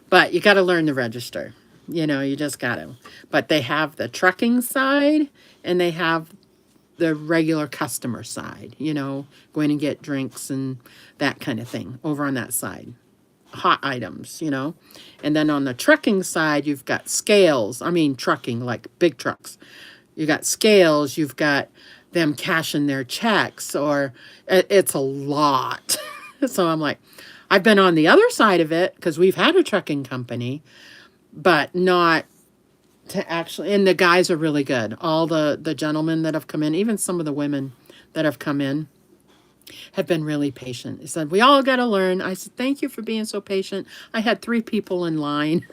But you got to learn the register. You know, you just got to. But they have the trucking side and they have the regular customer side, you know, going and get drinks and that kind of thing over on that side. Hot items, you know. And then on the trucking side, you've got scales. I mean, trucking, like big trucks. You got scales, you've got them cashing their checks, or it's a lot. So I'm like, I've been on the other side of it because we've had a trucking company, but not to actually, and the guys are really good. All the gentlemen that have come in, even some of the women that have come in, have been really patient. He said, we all got to learn. I said, thank you for being so patient. I had 3 people in line.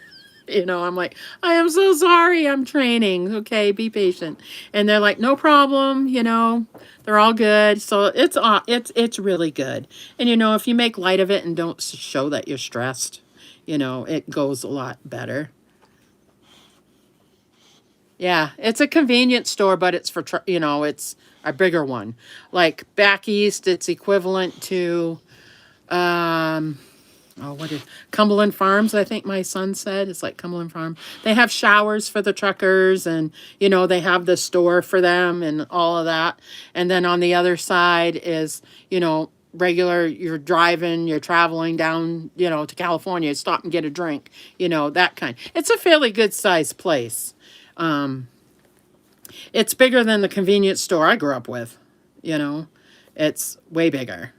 You know, I'm like, I am so sorry. I'm training. Okay, be patient. And they're like, no problem. You know, they're all good. So it's really good. And, you know, if you make light of it and don't show that you're stressed, you know, it goes a lot better. Yeah, it's a convenience store, but it's for, you know, it's a bigger one. Like back east, it's equivalent to, what is Cumberland Farms, I think my son said. It's like Cumberland Farm. They have showers for the truckers and, you know, they have the store for them and all of that. And then on the other side is, you know, regular, you're driving, you're traveling down, you know, to California, stop and get a drink, you know, that kind. It's a fairly good sized place. It's bigger than the convenience store I grew up with, you know, it's way bigger.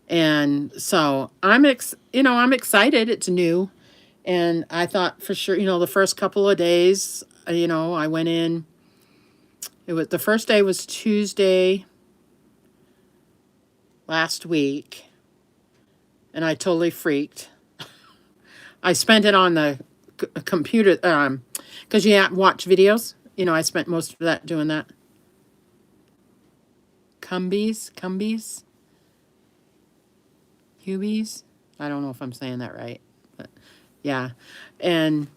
And so I'm excited. It's new. And I thought for sure, you know, the first couple of days, you know, I went in, the first day was Tuesday last week. And I totally freaked. I spent it on the computer, because you watch videos. You know, I spent most of that doing that. Cumbies? Hubies? I don't know if I'm saying that right. But yeah. And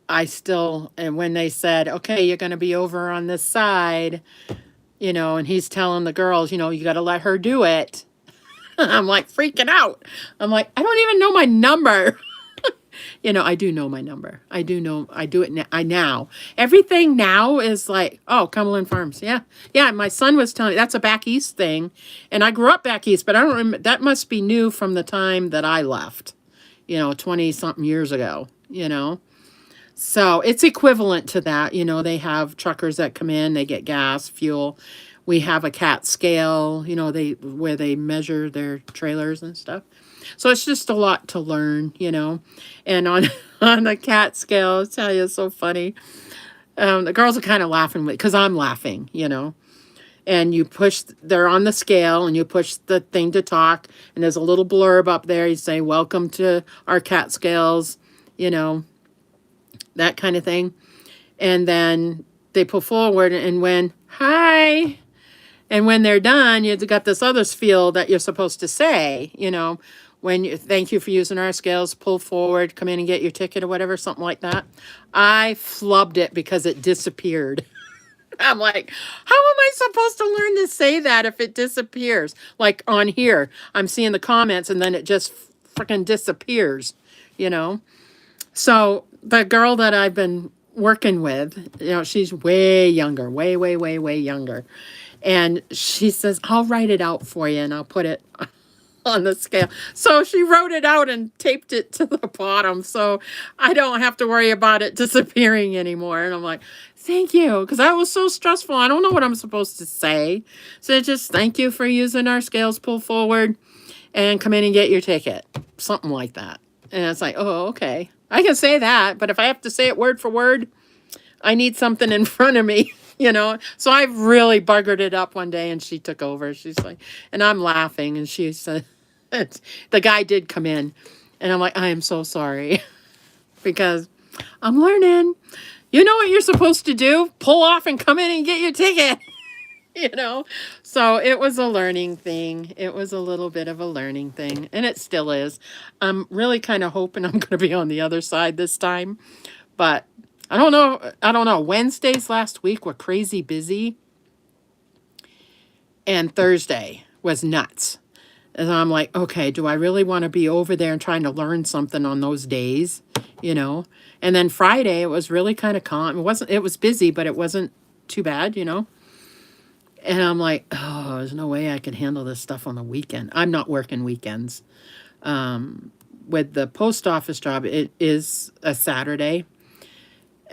and when they said, okay, you're going to be over on this side, you know, and he's telling the girls, you know, you got to let her do it. I'm like freaking out. I'm like, I don't even know my number. You know, I do know my number. I do it now. Everything now is like, oh, Cumberland Farms. Yeah. Yeah, my son was telling me that's a back east thing. And I grew up back east, but I don't remember. That must be new from the time that I left, you know, 20-something years ago, you know. So it's equivalent to that. You know, they have truckers that come in, they get gas, fuel. We have a CAT scale, you know, where they measure their trailers and stuff. So it's just a lot to learn, you know. And on the CAT scale, I'll tell you, it's so funny. The girls are kind of laughing because I'm laughing, you know. And they're on the scale, and you push the thing to talk, and there's a little blurb up there. You say, welcome to our CAT scales, you know, that kind of thing. And then they pull forward and when, hi. And when they're done, you've got this other spiel that you're supposed to say, when you thank you for using our scales, pull forward, come in and get your ticket or whatever, something like that. I flubbed it because it disappeared. I'm like, how am I supposed to learn to say that if it disappears? Like on here, I'm seeing the comments and then it just freaking disappears, you know? So the girl that I've been working with, she's way younger, way, way, way, way younger. And she says, I'll write it out for you and I'll put it on the scale. So she wrote it out and taped it to the bottom so I don't have to worry about it disappearing anymore. And I'm like, thank you, because that was so stressful. I don't know what I'm supposed to say. So just thank you for using our scales, pull forward, and come in and get your ticket. Something like that. And it's like, oh, okay. I can say that, but if I have to say it word for word, I need something in front of me. So I really buggered it up one day and she took over. She's like, and I'm laughing and she said, the guy did come in and I'm like, I am so sorry because I'm learning. You know what you're supposed to do? Pull off and come in and get your ticket. So it was a learning thing. It was a little bit of a learning thing and it still is. I'm really kind of hoping I'm going to be on the other side this time, but I don't know. Wednesdays last week were crazy busy. And Thursday was nuts. And I'm like, okay, do I really want to be over there and trying to learn something on those days? And then Friday, it was really kind of calm. It was busy, but it wasn't too bad, And I'm like, oh, there's no way I can handle this stuff on the weekend. I'm not working weekends. With the post office job, it is a Saturday.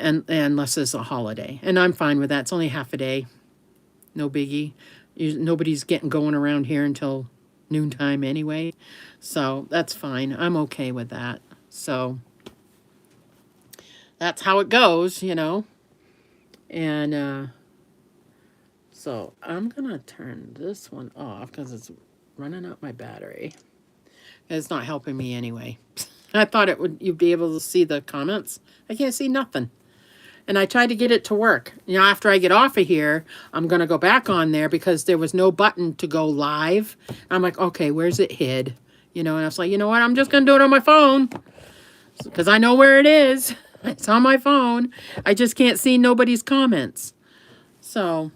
And unless it's a holiday. And I'm fine with that. It's only half a day. No biggie. Nobody's getting going around here until noontime anyway. So that's fine. I'm okay with that. So that's how it goes, And so I'm going to turn this one off because it's running out my battery. It's not helping me anyway. I thought you'd be able to see the comments. I can't see nothing. And I tried to get it to work. After I get off of here, I'm going to go back on there because there was no button to go live. I'm like, okay, where's it hid? And I was like, you know what? I'm just going to do it on my phone because I know where it is. It's on my phone. I just can't see nobody's comments. So,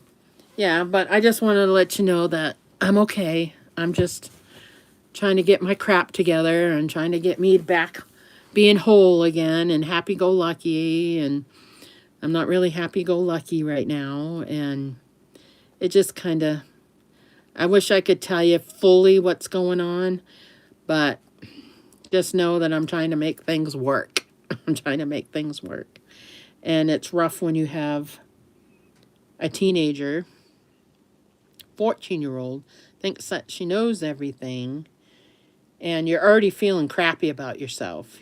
yeah, but I just wanted to let you know that I'm okay. I'm just trying to get my crap together and trying to get me back being whole again and happy-go-lucky, and I'm not really happy-go-lucky right now, and it just kind of, I wish I could tell you fully what's going on, but just know that I'm trying to make things work. I'm trying to make things work. And it's rough when you have a teenager, 14-year-old, thinks that she knows everything, and you're already feeling crappy about yourself,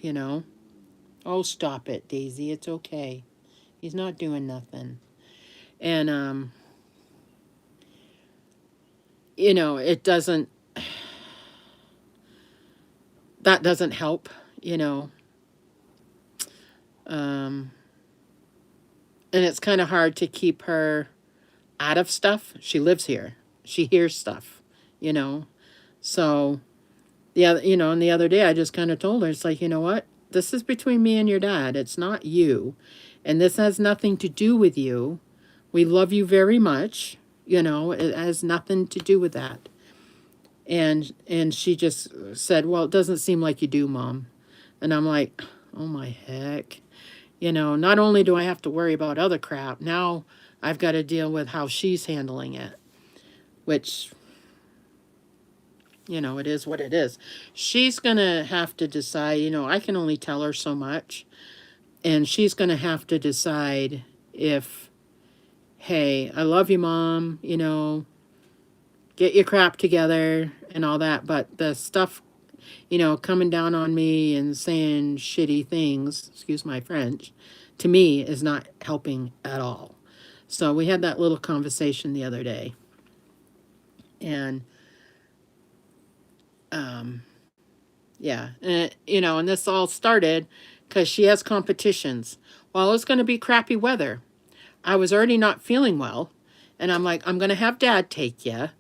Oh, stop it, Daisy. It's okay. He's not doing nothing. And, it doesn't, that doesn't help, And it's kind of hard to keep her out of stuff. She lives here. She hears stuff, So, and the other day I just kind of told her, it's like, you know what? This is between me and your dad. It's not you. And this has nothing to do with you. We love you very much. It has nothing to do with that. And she just said, well, it doesn't seem like you do, Mom. And I'm like, oh my heck. Not only do I have to worry about other crap, now I've got to deal with how she's handling it. Which, it is what it is. She's going to have to decide, I can only tell her so much. And she's going to have to decide if, hey, I love you, Mom, get your crap together and all that. But the stuff, coming down on me and saying shitty things, excuse my French, to me is not helping at all. So we had that little conversation the other day. And, yeah, and, and this all started because she has competitions. Well, it's going to be crappy weather. I was already not feeling well, And I'm like, I'm going to have Dad take you.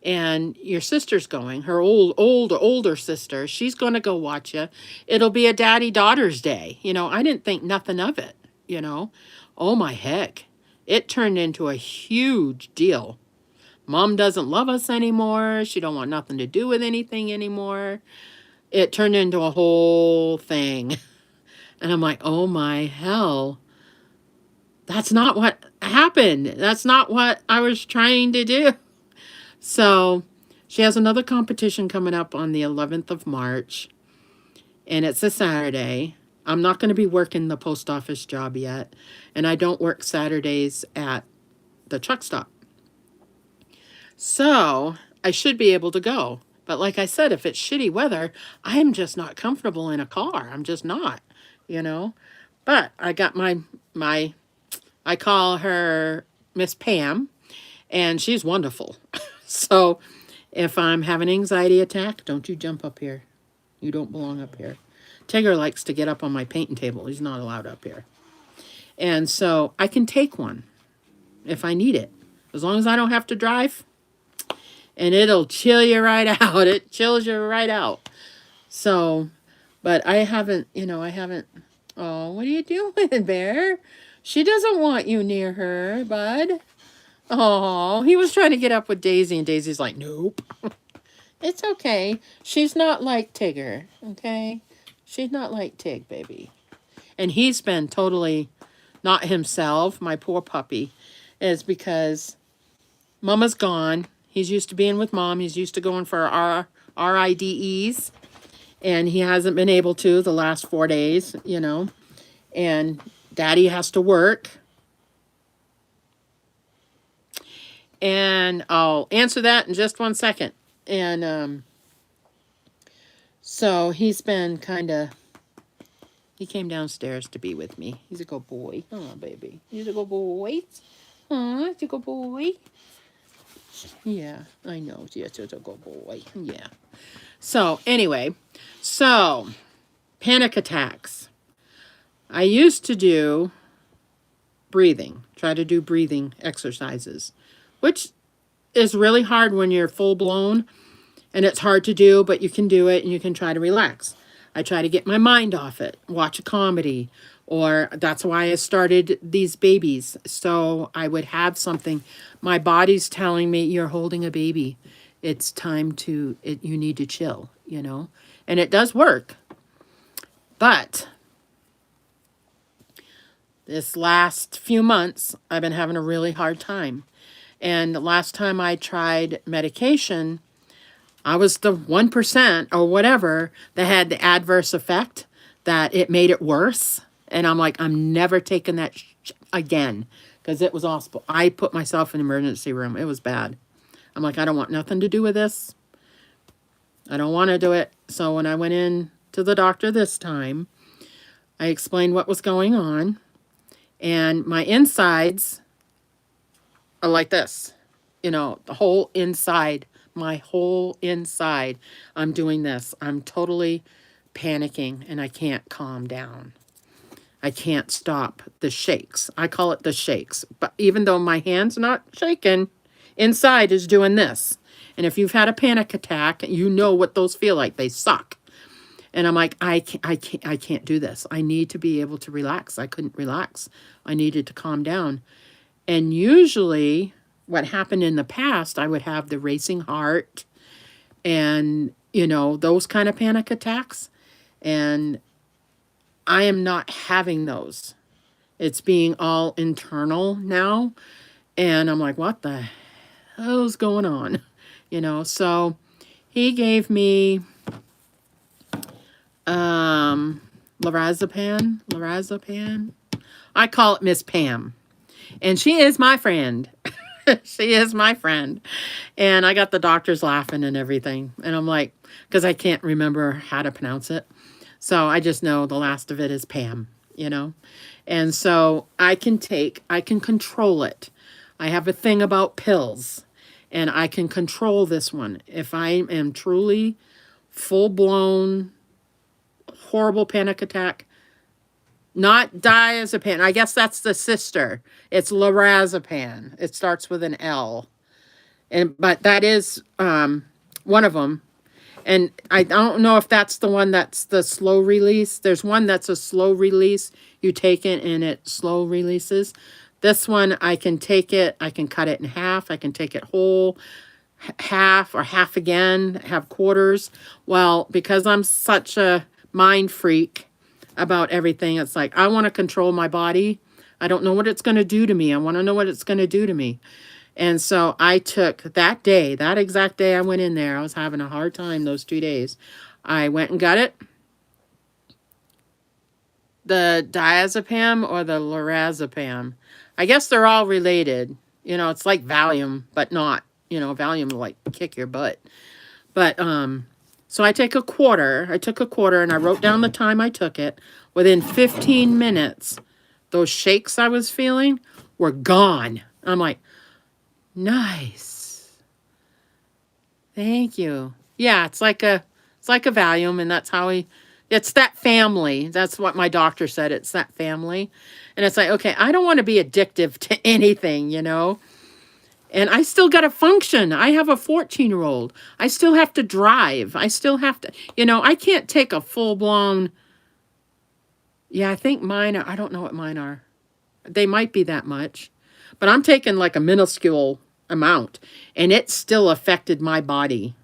And your sister's going, her older sister, she's going to go watch you. It'll be a daddy-daughter's day. You know, I didn't think nothing of it, you know. Oh, my heck. It turned into a huge deal. Mom doesn't love us anymore. She don't want nothing to do with anything anymore. It turned into a whole thing. And I'm like, oh, my hell. That's not what happened. That's not what I was trying to do. So she has another competition coming up on the 11th of March, and it's a Saturday. I'm not going to be working the post office job yet, and I don't work Saturdays at the truck stop. So I should be able to go. But like I said, if it's shitty weather, I'm just not comfortable in a car. I'm just not, you know. But I got I call her Miss Pam, and she's wonderful. So if I'm having an anxiety attack, don't you jump up here. You don't belong up here. Tigger likes to get up on my painting table. He's not allowed up here. And so I can take one if I need it. As long as I don't have to drive. And it'll chill you right out. It chills you right out. So, but I haven't, oh, what are you doing, Bear? She doesn't want you near her, bud. Oh, he was trying to get up with Daisy, and Daisy's like, nope. It's okay. She's not like Tigger, okay? She's not like Tig, baby. And he's been totally not himself, my poor puppy, is because Mama's gone. He's used to being with Mom. He's used to going for our RIDEs, and he hasn't been able to the last 4 days, you know. And Daddy has to work. And I'll answer that in just 1 second. And so he's been kind of, he came downstairs to be with me. He's a good boy. Oh, baby. He's a good boy. Huh? He's a good boy. Yeah, I know. Yes, he's a good boy. Yeah. So, anyway. So, panic attacks. I used to do breathing. Try to do breathing exercises. Which is really hard when you're full blown, and it's hard to do, but you can do it and you can try to relax. I try to get my mind off it, watch a comedy, or that's why I started these babies. So I would have something. My body's telling me you're holding a baby. It's time to, you need to chill, you know, and it does work. But this last few months, I've been having a really hard time. And the last time I tried medication, I was the 1% or whatever that had the adverse effect that it made it worse. And I'm like, I'm never taking that again because it was awful. I put myself in the emergency room. It was bad. I'm like, I don't want nothing to do with this. I don't want to do it. So when I went in to the doctor this time, I explained what was going on. And my insides are like this, you know, the whole inside, my whole inside, I'm doing this. I'm totally panicking and I can't calm down. I can't stop the shakes. I call it the shakes. But even though my hand's not shaking, inside is doing this. And if you've had a panic attack, you know what those feel like. They suck. And I'm like, I can't do this. I need to be able to relax. I couldn't relax. I needed to calm down. And usually what happened in the past, I would have the racing heart and, you know, those kind of panic attacks. And I am not having those. It's being all internal now. And I'm like, what the hell's going on? You know, so he gave me lorazepam. I call it Miss Pam. And she is my friend. She is my friend. And I got the doctors laughing and everything. And I'm like, because I can't remember how to pronounce it. So I just know the last of it is Pam, you know. And so I can control it. I have a thing about pills. And I can control this one. If I am truly full-blown, horrible panic attack, Not diazepam. I guess that's the sister. It's lorazepam. It starts with an L. But that is one of them. And I don't know if that's the one that's the slow release. There's one that's a slow release. You take it and it slow releases. This one, I can take it, I can cut it in half, I can take it whole, half or half again, have quarters. Well, because I'm such a mind freak about everything, it's like I want to control my body. I don't know what it's going to do to me. I want to know what it's going to do to me. And so I took that day, that exact day I went in there, I was having a hard time those 2 days. I went and got it. The diazepam or the lorazepam. I guess they're all related. You know, it's like Valium, but not. You know, Valium will like kick your butt. But so I take a quarter. I took a quarter and I wrote down the time I took it. Within 15 minutes, those shakes I was feeling were gone. I'm like, nice. Thank you. Yeah, it's like a Valium, and that's how it's that family. That's what my doctor said. It's that family. And it's like, okay, I don't want to be addictive to anything, you know? And I still got to function. I have a 14-year-old. I still have to drive. I still have to, you know, I can't take a full-blown, yeah, I think mine are, I don't know what mine are. They might be that much. But I'm taking like a minuscule amount, and it still affected my body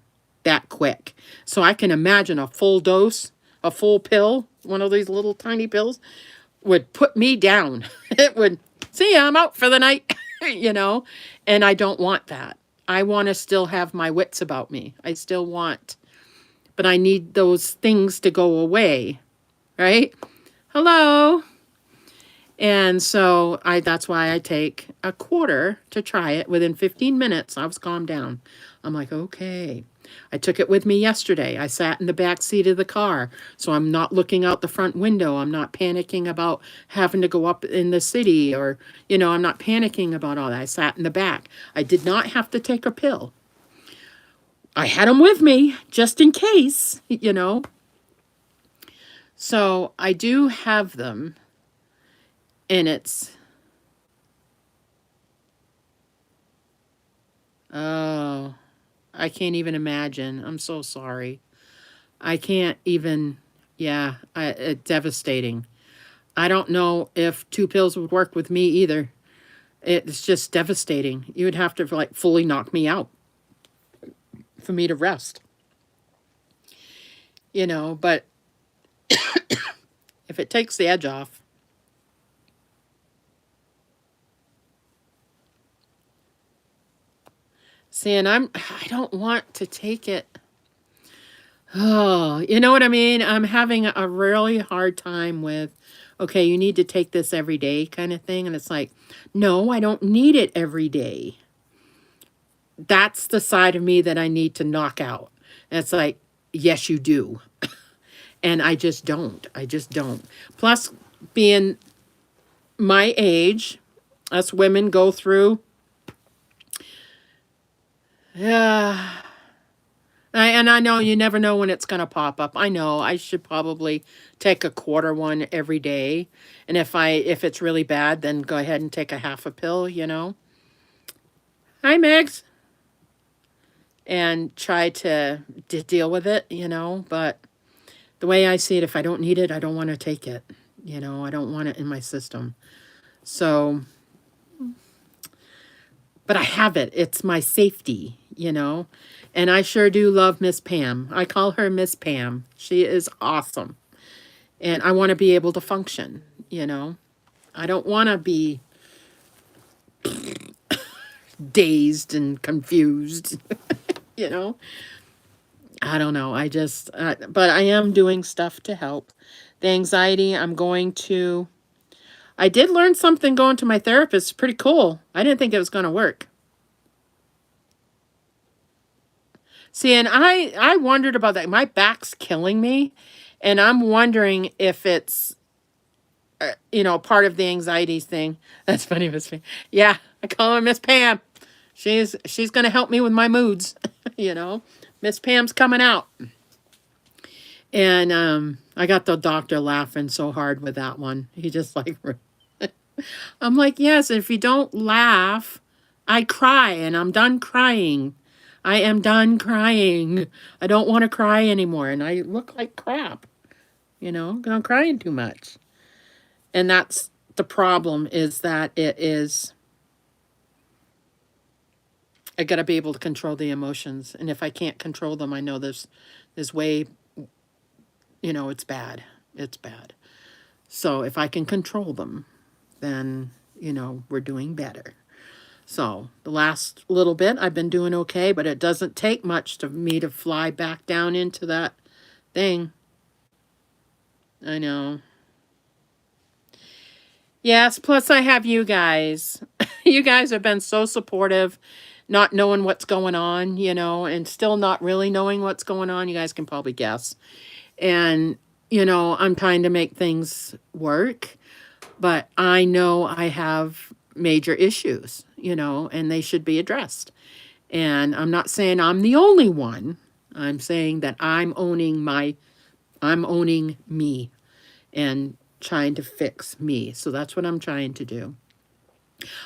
that quick. So I can imagine a full dose, a full pill, one of these little tiny pills, would put me down. It would, see, I'm out for the night, you know, and I don't want that. I want to still have my wits about me. I still want, but I need those things to go away, right? Hello. And so that's why I take a quarter to try it. Within 15 minutes, I was calmed down. I'm like, okay. I took it with me yesterday. I sat in the back seat of the car, so I'm not looking out the front window. I'm not panicking about having to go up in the city, or, you know, I'm not panicking about all that. I sat in the back. I did not have to take a pill. I had them with me just in case, you know. So I do have them, and it's, oh, I can't even imagine. I'm so sorry. I can't even, yeah, it's devastating. I don't know if 2 pills would work with me either. It's just devastating. You would have to like fully knock me out for me to rest. You know, but if it takes the edge off. See, and I don't want to take it. Oh, you know what I mean? I'm having a really hard time with, okay, you need to take this every day kind of thing. And it's like, no, I don't need it every day. That's the side of me that I need to knock out. And it's like, yes, you do. And I just don't. I just don't. Plus, being my age, us women go through, yeah. And I know you never know when it's going to pop up. I know I should probably take a quarter one every day. And if it's really bad, then go ahead and take a half a pill, you know. Hi, Megs. And try to deal with it, you know. But the way I see it, if I don't need it, I don't want to take it. You know, I don't want it in my system. So, but I have it. It's my safety, you know. And I sure do love Miss Pam. I call her Miss Pam. She is awesome. And I want to be able to function, you know. I don't want to be dazed and confused, you know. I don't know. I just, but I am doing stuff to help. The anxiety, I did learn something going to my therapist. Pretty cool. I didn't think it was going to work. See, and I wondered about that. My back's killing me, and I'm wondering if it's, you know, part of the anxiety thing. That's funny, Miss Pam. Yeah, I call her Miss Pam. She's going to help me with my moods, you know. Miss Pam's coming out. And I got the doctor laughing so hard with that one. He just like, I'm like, yes, if you don't laugh, I cry and I'm done crying. I am done crying. I don't want to cry anymore. And I look like crap, you know, 'cause I'm crying too much. And that's the problem, is that it is, I got to be able to control the emotions. And if I can't control them, I know there's way, you know, it's bad. It's bad. So if I can control them, then, you know, we're doing better. So the last little bit, I've been doing okay, but it doesn't take much to me to fly back down into that thing. I know. Yes, plus I have you guys. You guys have been so supportive, not knowing what's going on, you know, and still not really knowing what's going on. You guys can probably guess. And, you know, I'm trying to make things work, but I know I have major issues, you know, and they should be addressed. And I'm not saying I'm the only one. I'm saying that I'm owning me and trying to fix me. So that's what I'm trying to do.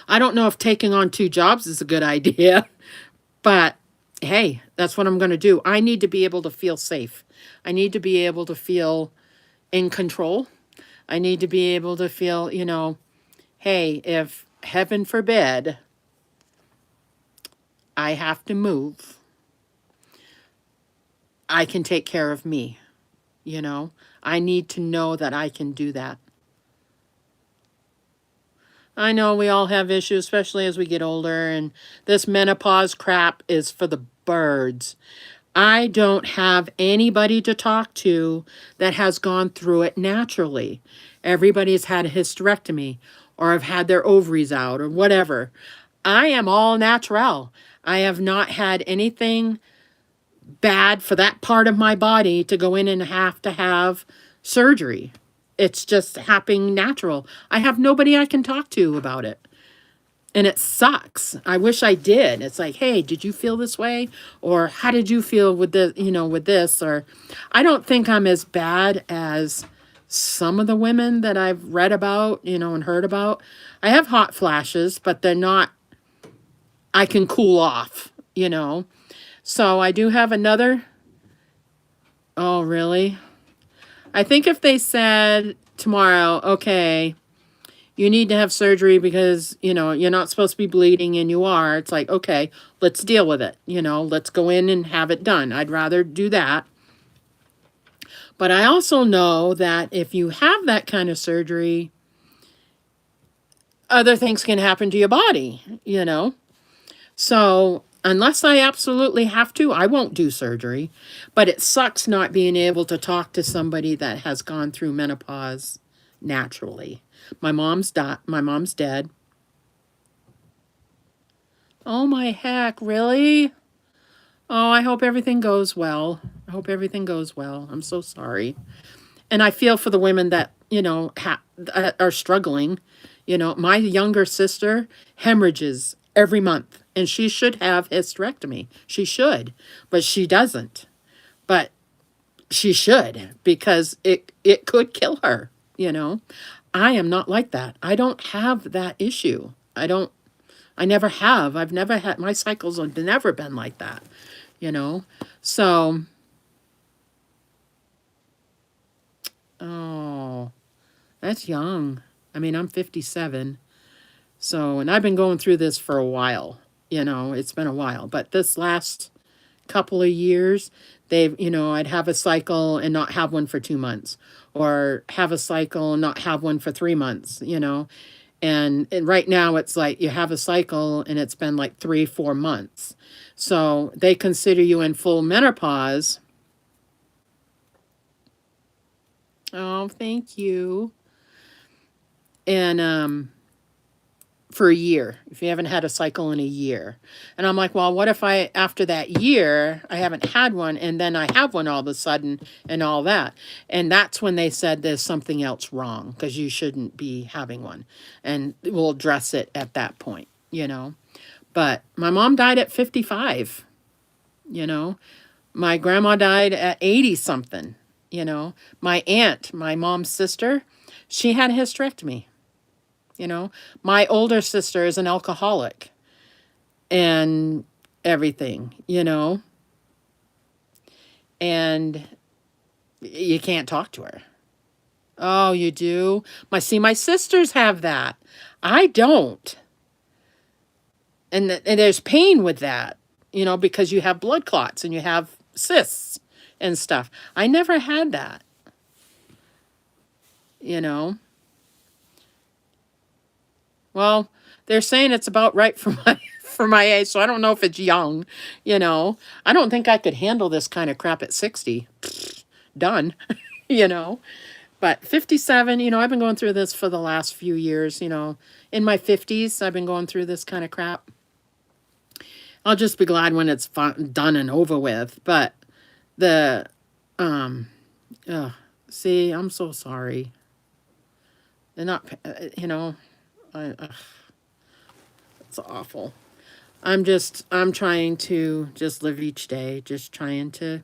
I don't know if taking on 2 jobs is a good idea, but hey, that's what I'm going to do. I need to be able to feel safe. I need to be able to feel in control. I need to be able to feel, you know, hey, if heaven forbid I have to move, I can take care of me, you know? I need to know that I can do that. I know we all have issues, especially as we get older, and this menopause crap is for the birds. I don't have anybody to talk to that has gone through it naturally. Everybody's had a hysterectomy or have had their ovaries out or whatever. I am all natural. I have not had anything bad for that part of my body to go in and have to have surgery. It's just happening natural. I have nobody I can talk to about it. And it sucks. I wish I did. It's like, hey, did you feel this way? Or how did you feel with the, you know, with this? Or I don't think I'm as bad as some of the women that I've read about, you know, and heard about. I have hot flashes, but they're not, I can cool off, you know. So I do have another. Oh, really? I think if they said tomorrow, okay, you need to have surgery because, you know, you're not supposed to be bleeding and you are, it's like, okay, let's deal with it. You know, let's go in and have it done. I'd rather do that. But I also know that if you have that kind of surgery, other things can happen to your body, you know. So unless I absolutely have to, I won't do surgery. But it sucks not being able to talk to somebody that has gone through menopause naturally. My mom's dead. Oh my heck, really? Oh, I hope everything goes well. I hope everything goes well. I'm so sorry. And I feel for the women that, you know, are struggling. You know, my younger sister hemorrhages every month and she should have hysterectomy. She should, but she doesn't. But she should, because it could kill her, you know. I am not like that. I don't have that issue. I never have. I've never had, my cycles have never been like that, you know. So, oh, that's young. I mean, I'm 57. So, and I've been going through this for a while, you know, it's been a while. But this last couple of years, they've, you know, I'd have a cycle and not have one for 2 months, or have a cycle and not have one for 3 months, you know. And right now it's like you have a cycle and it's been like 3, 4 months. So they consider you in full menopause. Oh, thank you. And for a year, if you haven't had a cycle in a year. And I'm like, well, what if I, after that year, I haven't had one and then I have one all of a sudden and all that. And that's when they said there's something else wrong because you shouldn't be having one. And we'll address it at that point, you know. But my mom died at 55, you know. My grandma died at 80 something. You know, my aunt, my mom's sister, she had a hysterectomy. You know, my older sister is an alcoholic and everything, you know, and you can't talk to her. Oh, you do? My sisters have that. I don't. And there's pain with that, you know, because you have blood clots and you have cysts and stuff. I never had that, you know. Well, they're saying it's about right for my for my age, so I don't know if it's young, you know. I don't think I could handle this kind of crap at 60. Done, you know. But 57, you know, I've been going through this for the last few years, you know. In my 50s, I've been going through this kind of crap. I'll just be glad when it's done and over with. But the, see, I'm so sorry. They're not, you know, it's awful. I'm trying to just live each day, just trying to,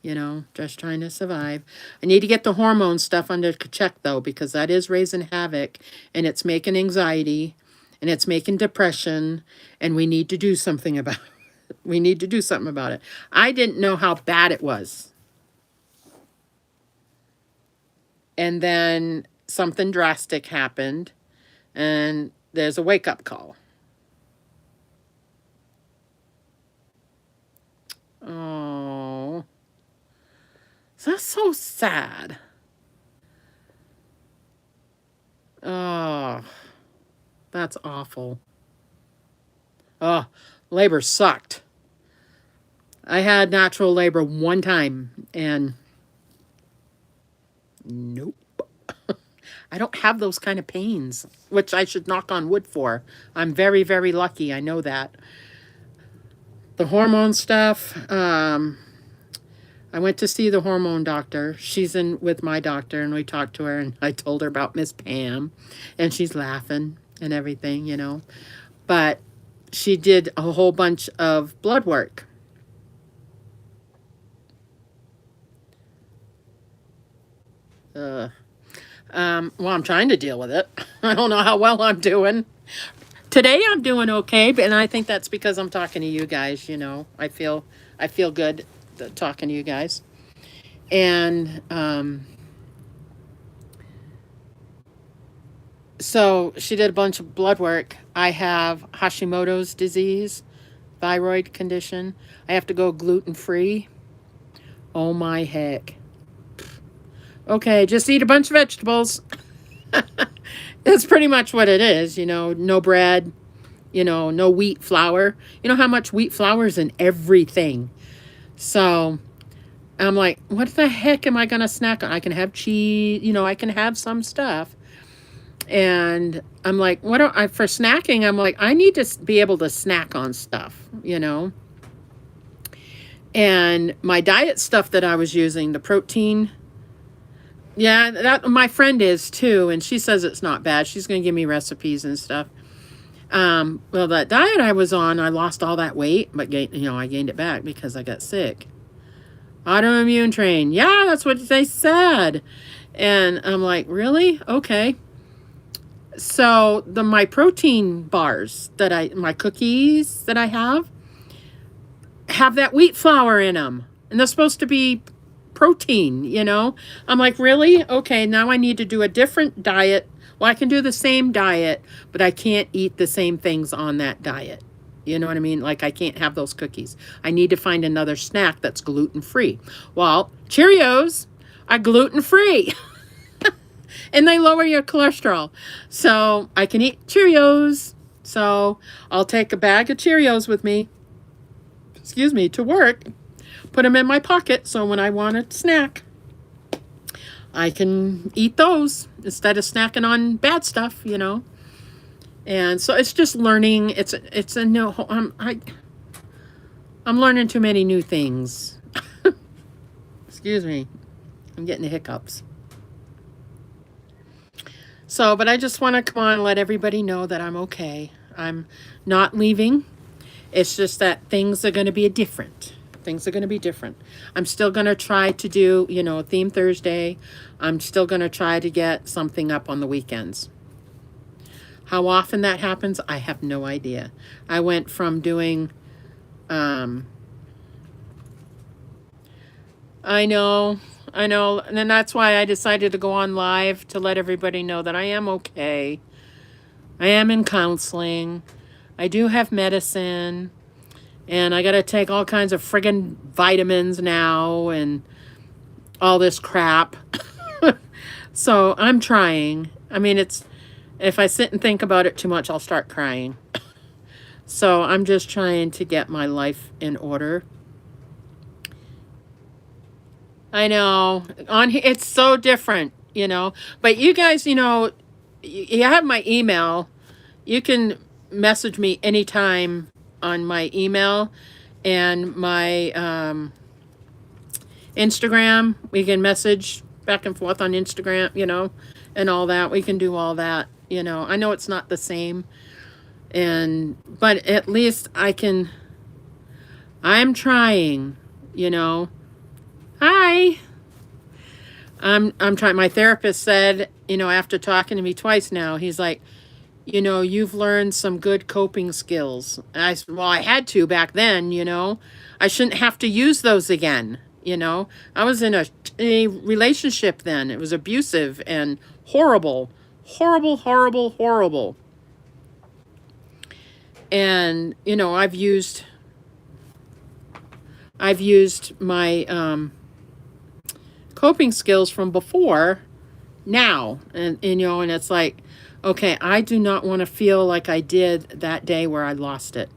you know, just trying to survive. I need to get the hormone stuff under check, though, because that is raising havoc, and it's making anxiety, and it's making depression, and we need to do something about it. We need to do something about it. I didn't know how bad it was. And then something drastic happened, and there's a wake-up call. Oh, that's so sad. Oh, that's awful. Oh, labor sucked. I had natural labor one time, and nope. I don't have those kind of pains, which I should knock on wood for. I'm very, very lucky. I know that. The hormone stuff, I went to see the hormone doctor. She's in with my doctor, and we talked to her, and I told her about Miss Pam, and she's laughing and everything, you know. But she did a whole bunch of blood work. Well, I'm trying to deal with it. I don't know how well I'm doing. Today I'm doing okay, and I think that's because I'm talking to you guys, you know. I feel good talking to you guys. And so she did a bunch of blood work. I have Hashimoto's disease, thyroid condition. I have to go gluten free. Oh my heck. Okay, just eat a bunch of vegetables. That's pretty much what it is, you know, no bread, you know, no wheat flour. You know how much wheat flour is in everything. So I'm like, what the heck am I going to snack on? I can have cheese, you know, I can have some stuff. And I'm like, what do I, for snacking, I'm like, I need to be able to snack on stuff, you know. And my diet stuff that I was using, the protein, yeah, that my friend is too, and she says it's not bad. She's going to give me recipes and stuff. Well, that diet I was on, I lost all that weight, but I gained it back because I got sick. Autoimmune train. Yeah, that's what they said. And I'm like, really? Okay. So my protein bars my cookies that I have that wheat flour in them, and they're supposed to be protein, you know. I'm like, really? Okay, now I need to do a different diet. Well, I can do the same diet, but I can't eat the same things on that diet. You know what I mean? Like, I can't have those cookies. I need to find another snack that's gluten-free. Well, Cheerios are gluten-free. And they lower your cholesterol. So I can eat Cheerios. So I'll take a bag of Cheerios with me, excuse me, to work. Put them in my pocket so when I want a snack, I can eat those instead of snacking on bad stuff, you know. And so it's just learning. It's a new. I'm learning too many new things. Excuse me, I'm getting the hiccups. So, but I just want to come on and let everybody know that I'm okay. I'm not leaving. It's just that things are going to be different. things are going to be different. I'm still going to try to do, you know, Theme Thursday. I'm still going to try to get something up on the weekends. How often that happens, I have no idea. I went from doing, I know, and that's why I decided to go on live to let everybody know that I am okay. I am in counseling. I do have medicine, and I got to take all kinds of friggin' vitamins now and all this crap. So I'm trying. I mean, if I sit and think about it too much, I'll start crying. So I'm just trying to get my life in order. I know. It's so different, you know. But you guys, you know, you have my email. You can message me anytime on my email and my Instagram. We can message back and forth on Instagram, you know, and all that. We can do all that, you know. I know it's not the same, but at least I'm trying, you know. Hi. I'm trying. My therapist said, you know, after talking to me twice now, he's like, you know, you've learned some good coping skills. And I said, well, I had to back then, you know. I shouldn't have to use those again, you know. I was in a relationship then. It was abusive and horrible, horrible, horrible, horrible. And, you know, I've used my coping skills from before now. And you know, and it's like, okay, I do not want to feel like I did that day where I lost it.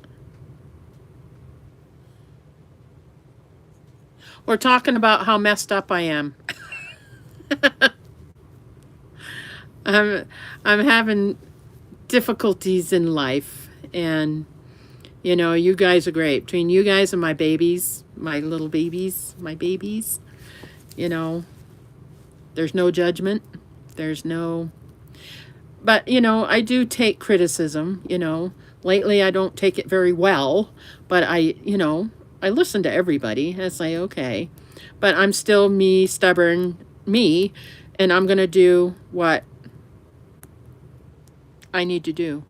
We're talking about how messed up I am. I'm I'm having difficulties in life, and you know, you guys are great. Between you guys and my babies, my little babies, my babies, you know, there's no judgment. There's no But, you know, I do take criticism, you know. Lately, I don't take it very well, but you know, I listen to everybody and say, okay. But I'm still me, stubborn me, and I'm going to do what I need to do.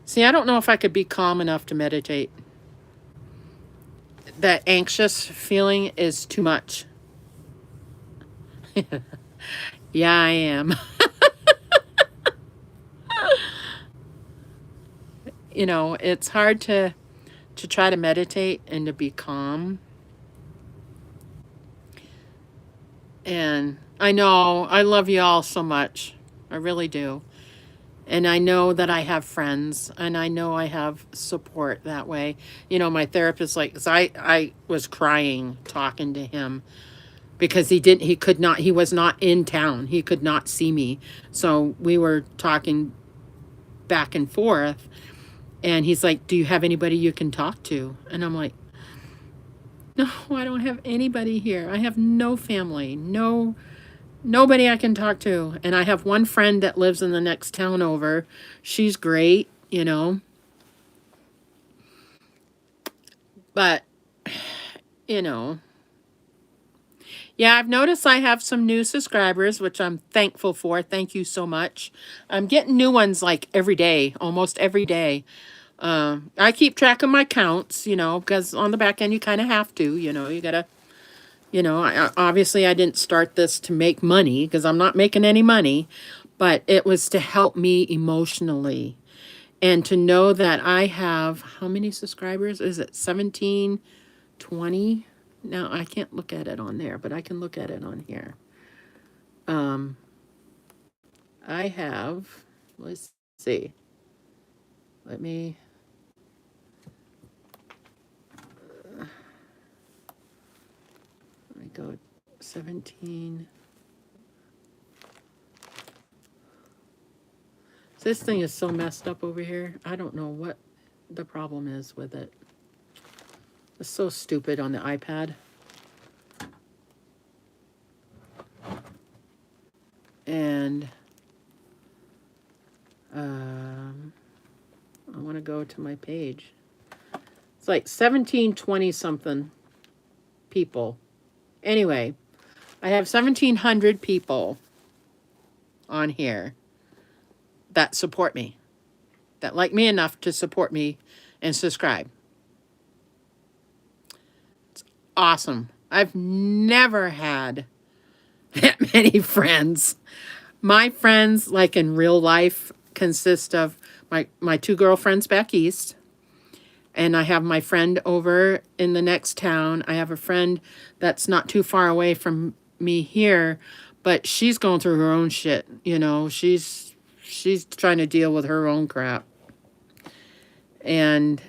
See, I don't know if I could be calm enough to meditate. That anxious feeling is too much. Yeah, I am. You know, it's hard to try to meditate and to be calm. And I know I love you all so much. I really do. And I know that I have friends and I know I have support that way. You know, my therapist, like, 'cause I was crying talking to him because he was not in town. He could not see me. So we were talking back and forth. And he's like, do you have anybody you can talk to? And I'm like, no, I don't have anybody here. I have no family, nobody I can talk to. And I have one friend that lives in the next town over. She's great, you know. But, you know, yeah, I've noticed I have some new subscribers, which I'm thankful for. Thank you so much. I'm getting new ones like every day, almost every day. I keep track of my counts, you know, because on the back end you kind of have to, you know, you gotta, you know, obviously I didn't start this to make money because I'm not making any money, but it was to help me emotionally and to know that I have, how many subscribers? Is it 17, 20? Now I can't look at it on there, but I can look at it on here. I have, let's see, let me go 17. This thing is so messed up over here. I don't know what the problem is with it. It's so stupid on the iPad. And I want to go to my page. It's like 1720 something people. Anyway, I have 1,700 people on here that support me, that like me enough to support me and subscribe. It's awesome. I've never had that many friends. My friends, like in real life, consist of my two girlfriends back east, and I have my friend over in the next town. I have a friend that's not too far away from me here, but she's going through her own shit. You know, she's trying to deal with her own crap. And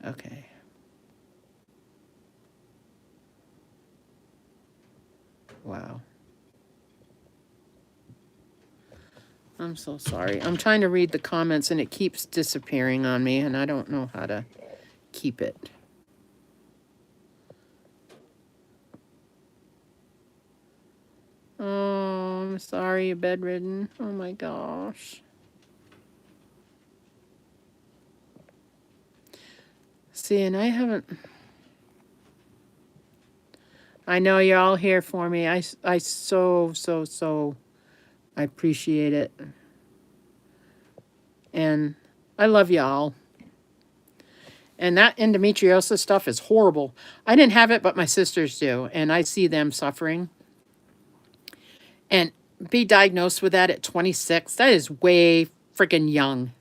okay. Wow. I'm so sorry. I'm trying to read the comments and it keeps disappearing on me and I don't know how to keep it. Oh, I'm sorry you're bedridden. Oh my gosh. See, and I haven't... I know you're all here for me. I so I appreciate it. And I love y'all. And that endometriosis stuff is horrible. I didn't have it, but my sisters do. And I see them suffering. And be diagnosed with that at 26, that is way freaking young.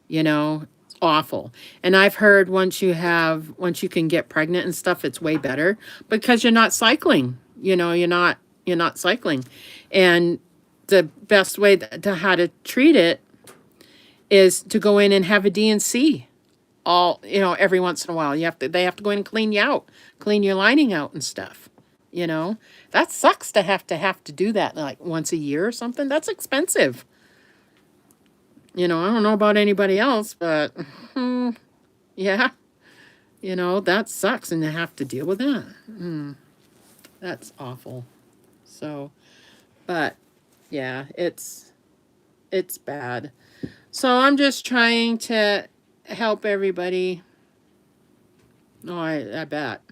You know, it's awful. And I've heard once you can get pregnant and stuff, it's way better because you're not cycling. You know, you're not cycling. And the best way to how to treat it is to go in and have a D&C all, you know, every once in a while. They have to go in and clean you out, clean your lining out and stuff. You know, that sucks to have to do that like once a year or something. That's expensive. You know, I don't know about anybody else, but yeah, you know, that sucks and to have to deal with that. That's awful. So, but yeah, it's bad. So I'm just trying to help everybody. Oh, I bet.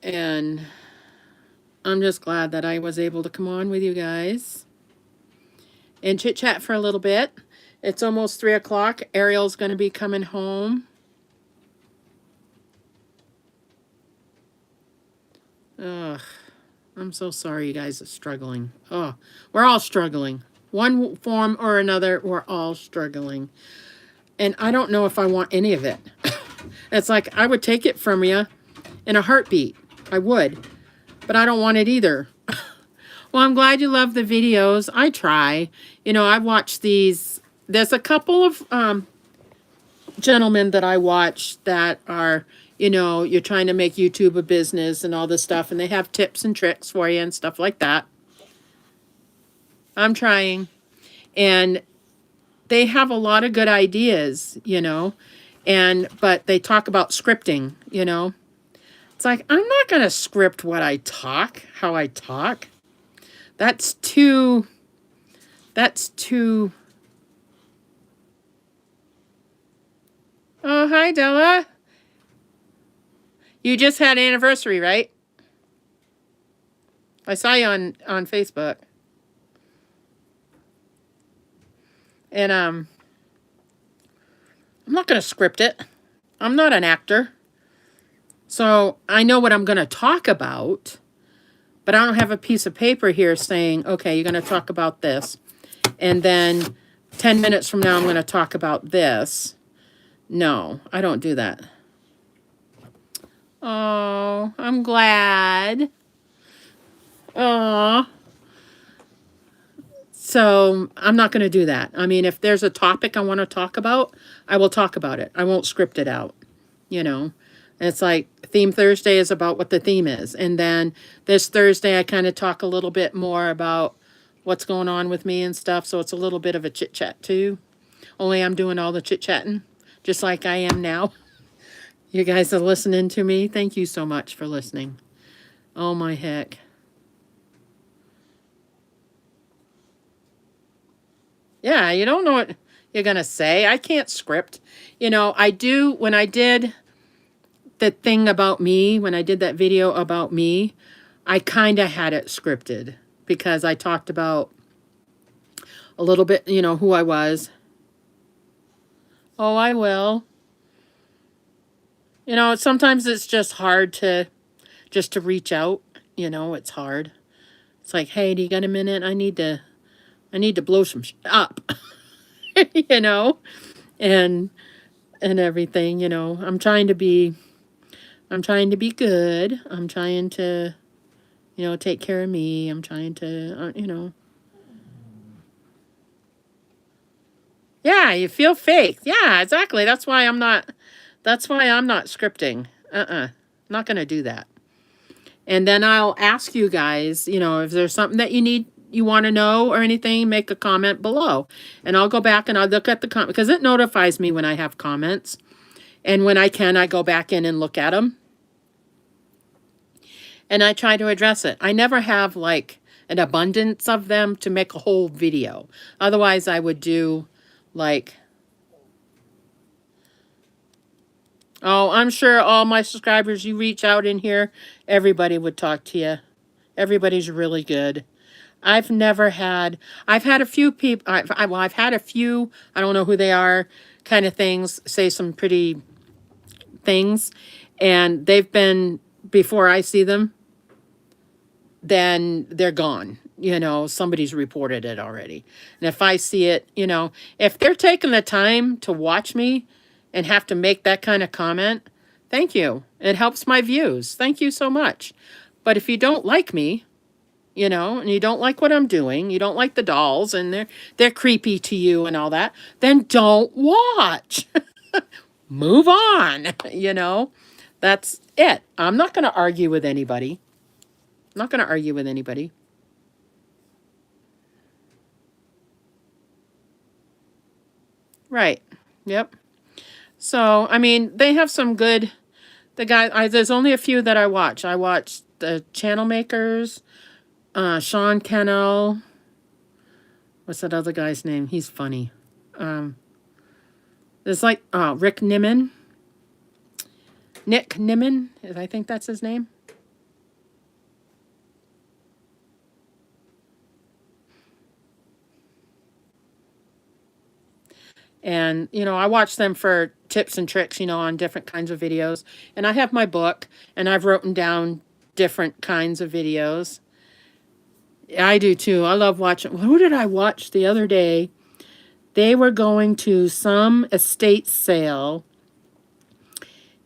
And I'm just glad that I was able to come on with you guys and chit chat for a little bit. It's almost 3 o'clock. Ariel's going to be coming home. Ugh, I'm so sorry you guys are struggling. Oh, we're all struggling. One form or another, we're all struggling. And I don't know if I want any of it. It's like I would take it from you in a heartbeat. I would. But I don't want it either. Well, I'm glad you love the videos. I try. You know, I watch these. There's a couple of gentlemen that I watch that are, you know, you're trying to make YouTube a business and all this stuff. And they have tips and tricks for you and stuff like that. I'm trying. And they have a lot of good ideas, you know. But they talk about scripting, you know. It's like, I'm not going to script what I talk, how I talk. That's too... Oh, hi, Della. You just had an anniversary, right? I saw you on Facebook. And, I'm not going to script it. I'm not an actor. So I know what I'm going to talk about, but I don't have a piece of paper here saying, okay, you're going to talk about this. And then 10 minutes from now, I'm going to talk about this. No, I don't do that. Oh, I'm glad. Oh. So I'm not going to do that. I mean, if there's a topic I want to talk about, I will talk about it. I won't script it out, you know. It's like Theme Thursday is about what the theme is. And then this Thursday, I kind of talk a little bit more about what's going on with me and stuff. So it's a little bit of a chit chat too. Only I'm doing all the chit chatting, just like I am now. You guys are listening to me. Thank you so much for listening. Oh my heck. Yeah, you don't know you're going to say. I can't script. You know, I do, when I did the thing about me, when I did that video about me, I kind of had it scripted because I talked about a little bit, you know, who I was. Oh, I will. You know, sometimes it's just hard to reach out. You know, it's hard. It's like, hey, do you got a minute? I need to blow some up. You know, and everything. You know, I'm trying to be good. I'm trying to, you know, take care of me. I'm trying to, you know. Yeah, you feel fake. Yeah, exactly. That's why I'm not scripting. Not going to do that. And then I'll ask you guys, you know, if there's something that you want to know or anything, make a comment below. And I'll go back and I'll look at the comment because it notifies me when I have comments. And when I can, I go back in and look at them. And I try to address it. I never have like an abundance of them to make a whole video. Otherwise, I would do like, oh, I'm sure all my subscribers, you reach out in here, everybody would talk to you. Everybody's really good. I've had a few people, I've had a few, I don't know who they are, kind of things, say some pretty things. And they've been, before I see them, then they're gone. You know, somebody's reported it already. And if I see it, you know, if they're taking the time to watch me and have to make that kind of comment, thank you. It helps my views. Thank you so much. But if you don't like me, you know, and you don't like what I'm doing, you don't like the dolls and they're creepy to you and all that, then don't watch. Move on, you know. That's it. I'm not going to argue with anybody. I'm not going to argue with anybody. Right. Yep. So, I mean, they have some good, there's only a few that I watch. I watch the Channel Makers, Sean Cannell. What's that other guy's name? He's funny. There's like, Rick Niman. Nick Niman, I think that's his name. And, you know, I watch them for tips and tricks, you know, on different kinds of videos. And I have my book, and I've written down different kinds of videos. I do too. I love watching. Who did I watch the other day? They were going to some estate sale,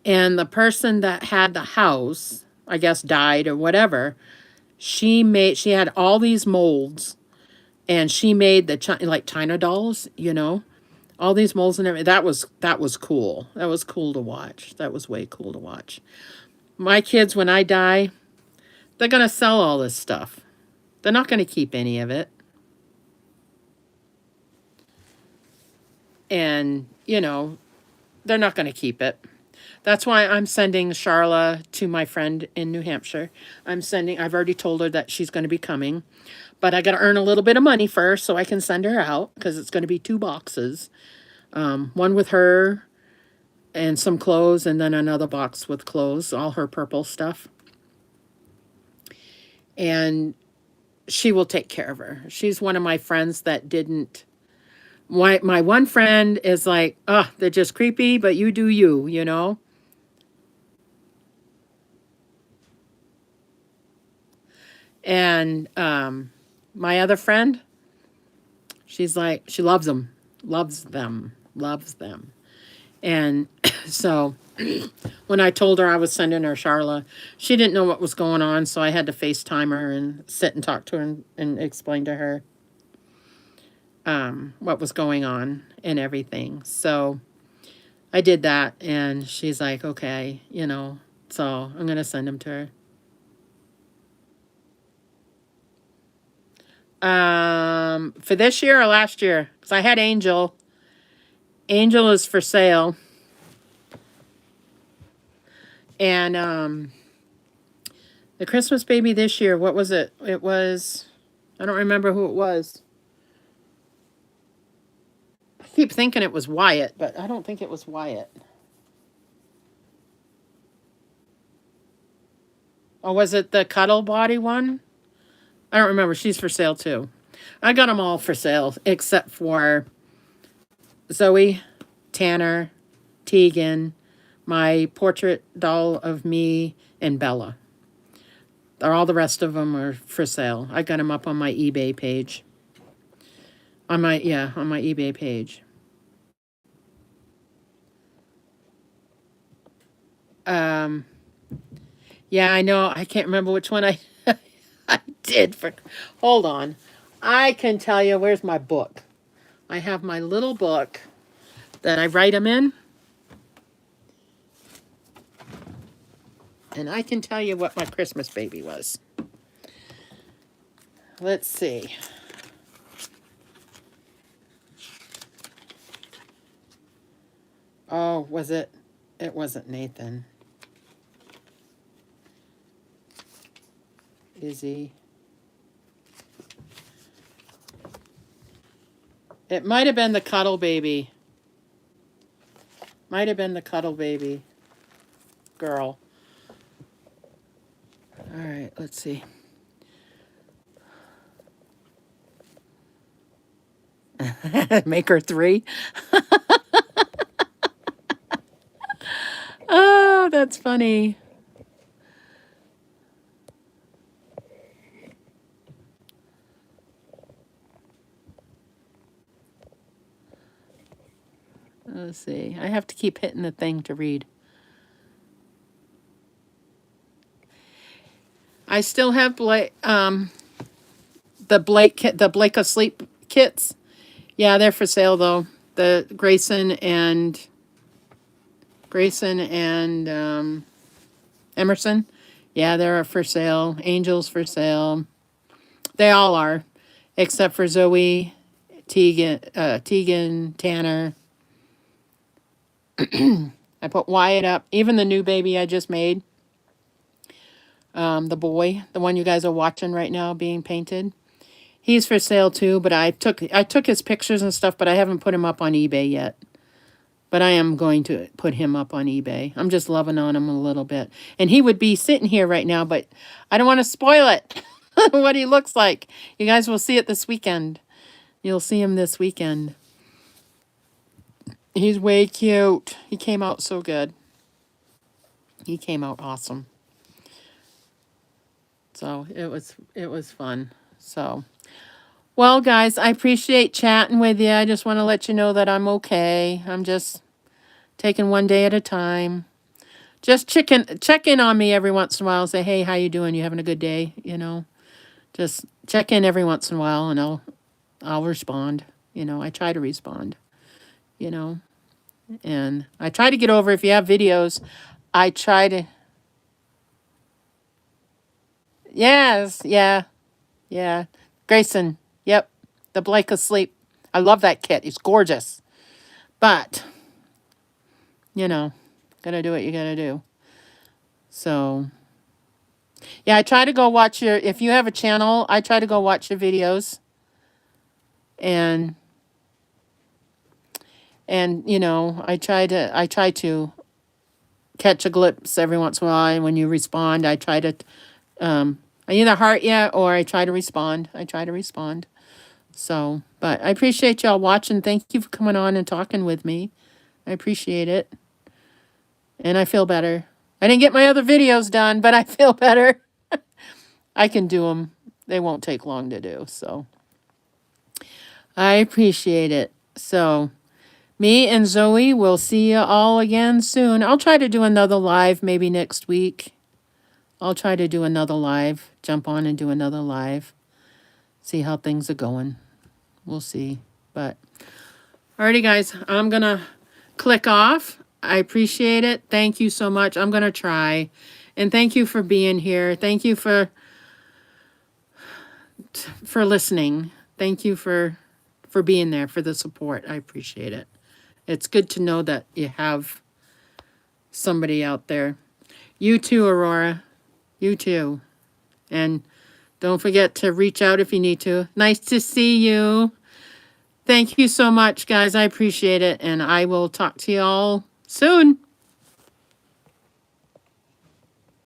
and the person that had the house, I guess, died or whatever. She had all these molds, and she made the like China dolls, you know. All these molds and everything. That was cool. That was cool to watch. That was way cool to watch. My kids, when I die, they're going to sell all this stuff. They're not going to keep any of it. And, you know, they're not going to keep it. That's why I'm sending Charla to my friend in New Hampshire. I've already told her that she's going to be coming. But I got to earn a little bit of money first so I can send her out because it's going to be 2 boxes. One with her and some clothes, and then another box with clothes, all her purple stuff. And she will take care of her. She's one of my friends that didn't. My one friend is like, oh, they're just creepy, but you do you, you know? And my other friend, she's like, she loves them. And so when I told her I was sending her Charla, she didn't know what was going on, so I had to FaceTime her and sit and talk to her and explain to her what was going on and everything. So I did that, and she's like, okay, you know, so I'm going to send them to her. For this year or last year? Because I had Angel. Angel is for sale. And the Christmas baby this year, what was it? It was, I don't remember who it was. keep thinking it was Wyatt, but I don't think it was Wyatt. Or was it the Cuddle Body one? I don't remember. She's for sale too. I got them all for sale except for Zoe, Tanner, Tegan, my portrait doll of me, and Bella. All the rest of them are for sale. I got them up on my eBay page. On my eBay page. Yeah, I know. I can't remember which one I I did for. Hold on. I can tell you. Where's my book? I have my little book that I write them in. And I can tell you what my Christmas baby was. Let's see. Oh, was it? It wasn't Nathan. Izzy. It might have been the Cuddle Baby. Might have been the Cuddle Baby girl. All right, let's see. Make her 3. Oh, that's funny. Let's see. I have to keep hitting the thing to read. I still have Blake, the Blake Asleep kits. Yeah, they're for sale though. The Grayson and Emerson. Yeah, they're for sale. Angel's for sale. They all are, except for Zoe, Tegan, Tanner. I put Wyatt up. Even the new baby I just made. The boy, the one you guys are watching right now being painted. He's for sale too, but I took his pictures and stuff, but I haven't put him up on eBay yet. But I am going to put him up on eBay. I'm just loving on him a little bit. And he would be sitting here right now, but I don't want to spoil it. What he looks like. You guys will see it this weekend. You'll see him this weekend. He's way cute. He came out so good. He came out awesome. So it was fun. So, well, guys, I appreciate chatting with you. I just want to let you know that I'm okay. I'm just taking one day at a time. Just check in on me every once in a while. Say, hey, how you doing? You having a good day? You know, just check in every once in a while, and I'll respond. You know, I try to respond. You know, and I try to get over if you have videos. I try to. Yes, yeah. Grayson, yep. The Blake Asleep. I love that kit. He's gorgeous. But, you know, gotta do what you gotta do. So, yeah, I try to go watch if you have a channel, I try to go watch your videos. And, you know, I try to catch a glimpse every once in a while. And when you respond, I try to, I either heart you or I try to respond. So, but I appreciate y'all watching. Thank you for coming on and talking with me. I appreciate it. And I feel better. I didn't get my other videos done, but I feel better. I can do them. They won't take long to do. So, I appreciate it. So, me and Zoe will see you all again soon. I'll try to do another live maybe next week. I'll try to do another live. Jump on and do another live. See how things are going. We'll see. But, alrighty, guys. I'm going to click off. I appreciate it. Thank you so much. I'm going to try. And thank you for being here. Thank you for listening. Thank you for being there, for the support. I appreciate it. It's good to know that you have somebody out there. You too, Aurora. You too. And don't forget to reach out if you need to. Nice to see you. Thank you so much, guys. I appreciate it. And I will talk to you all soon.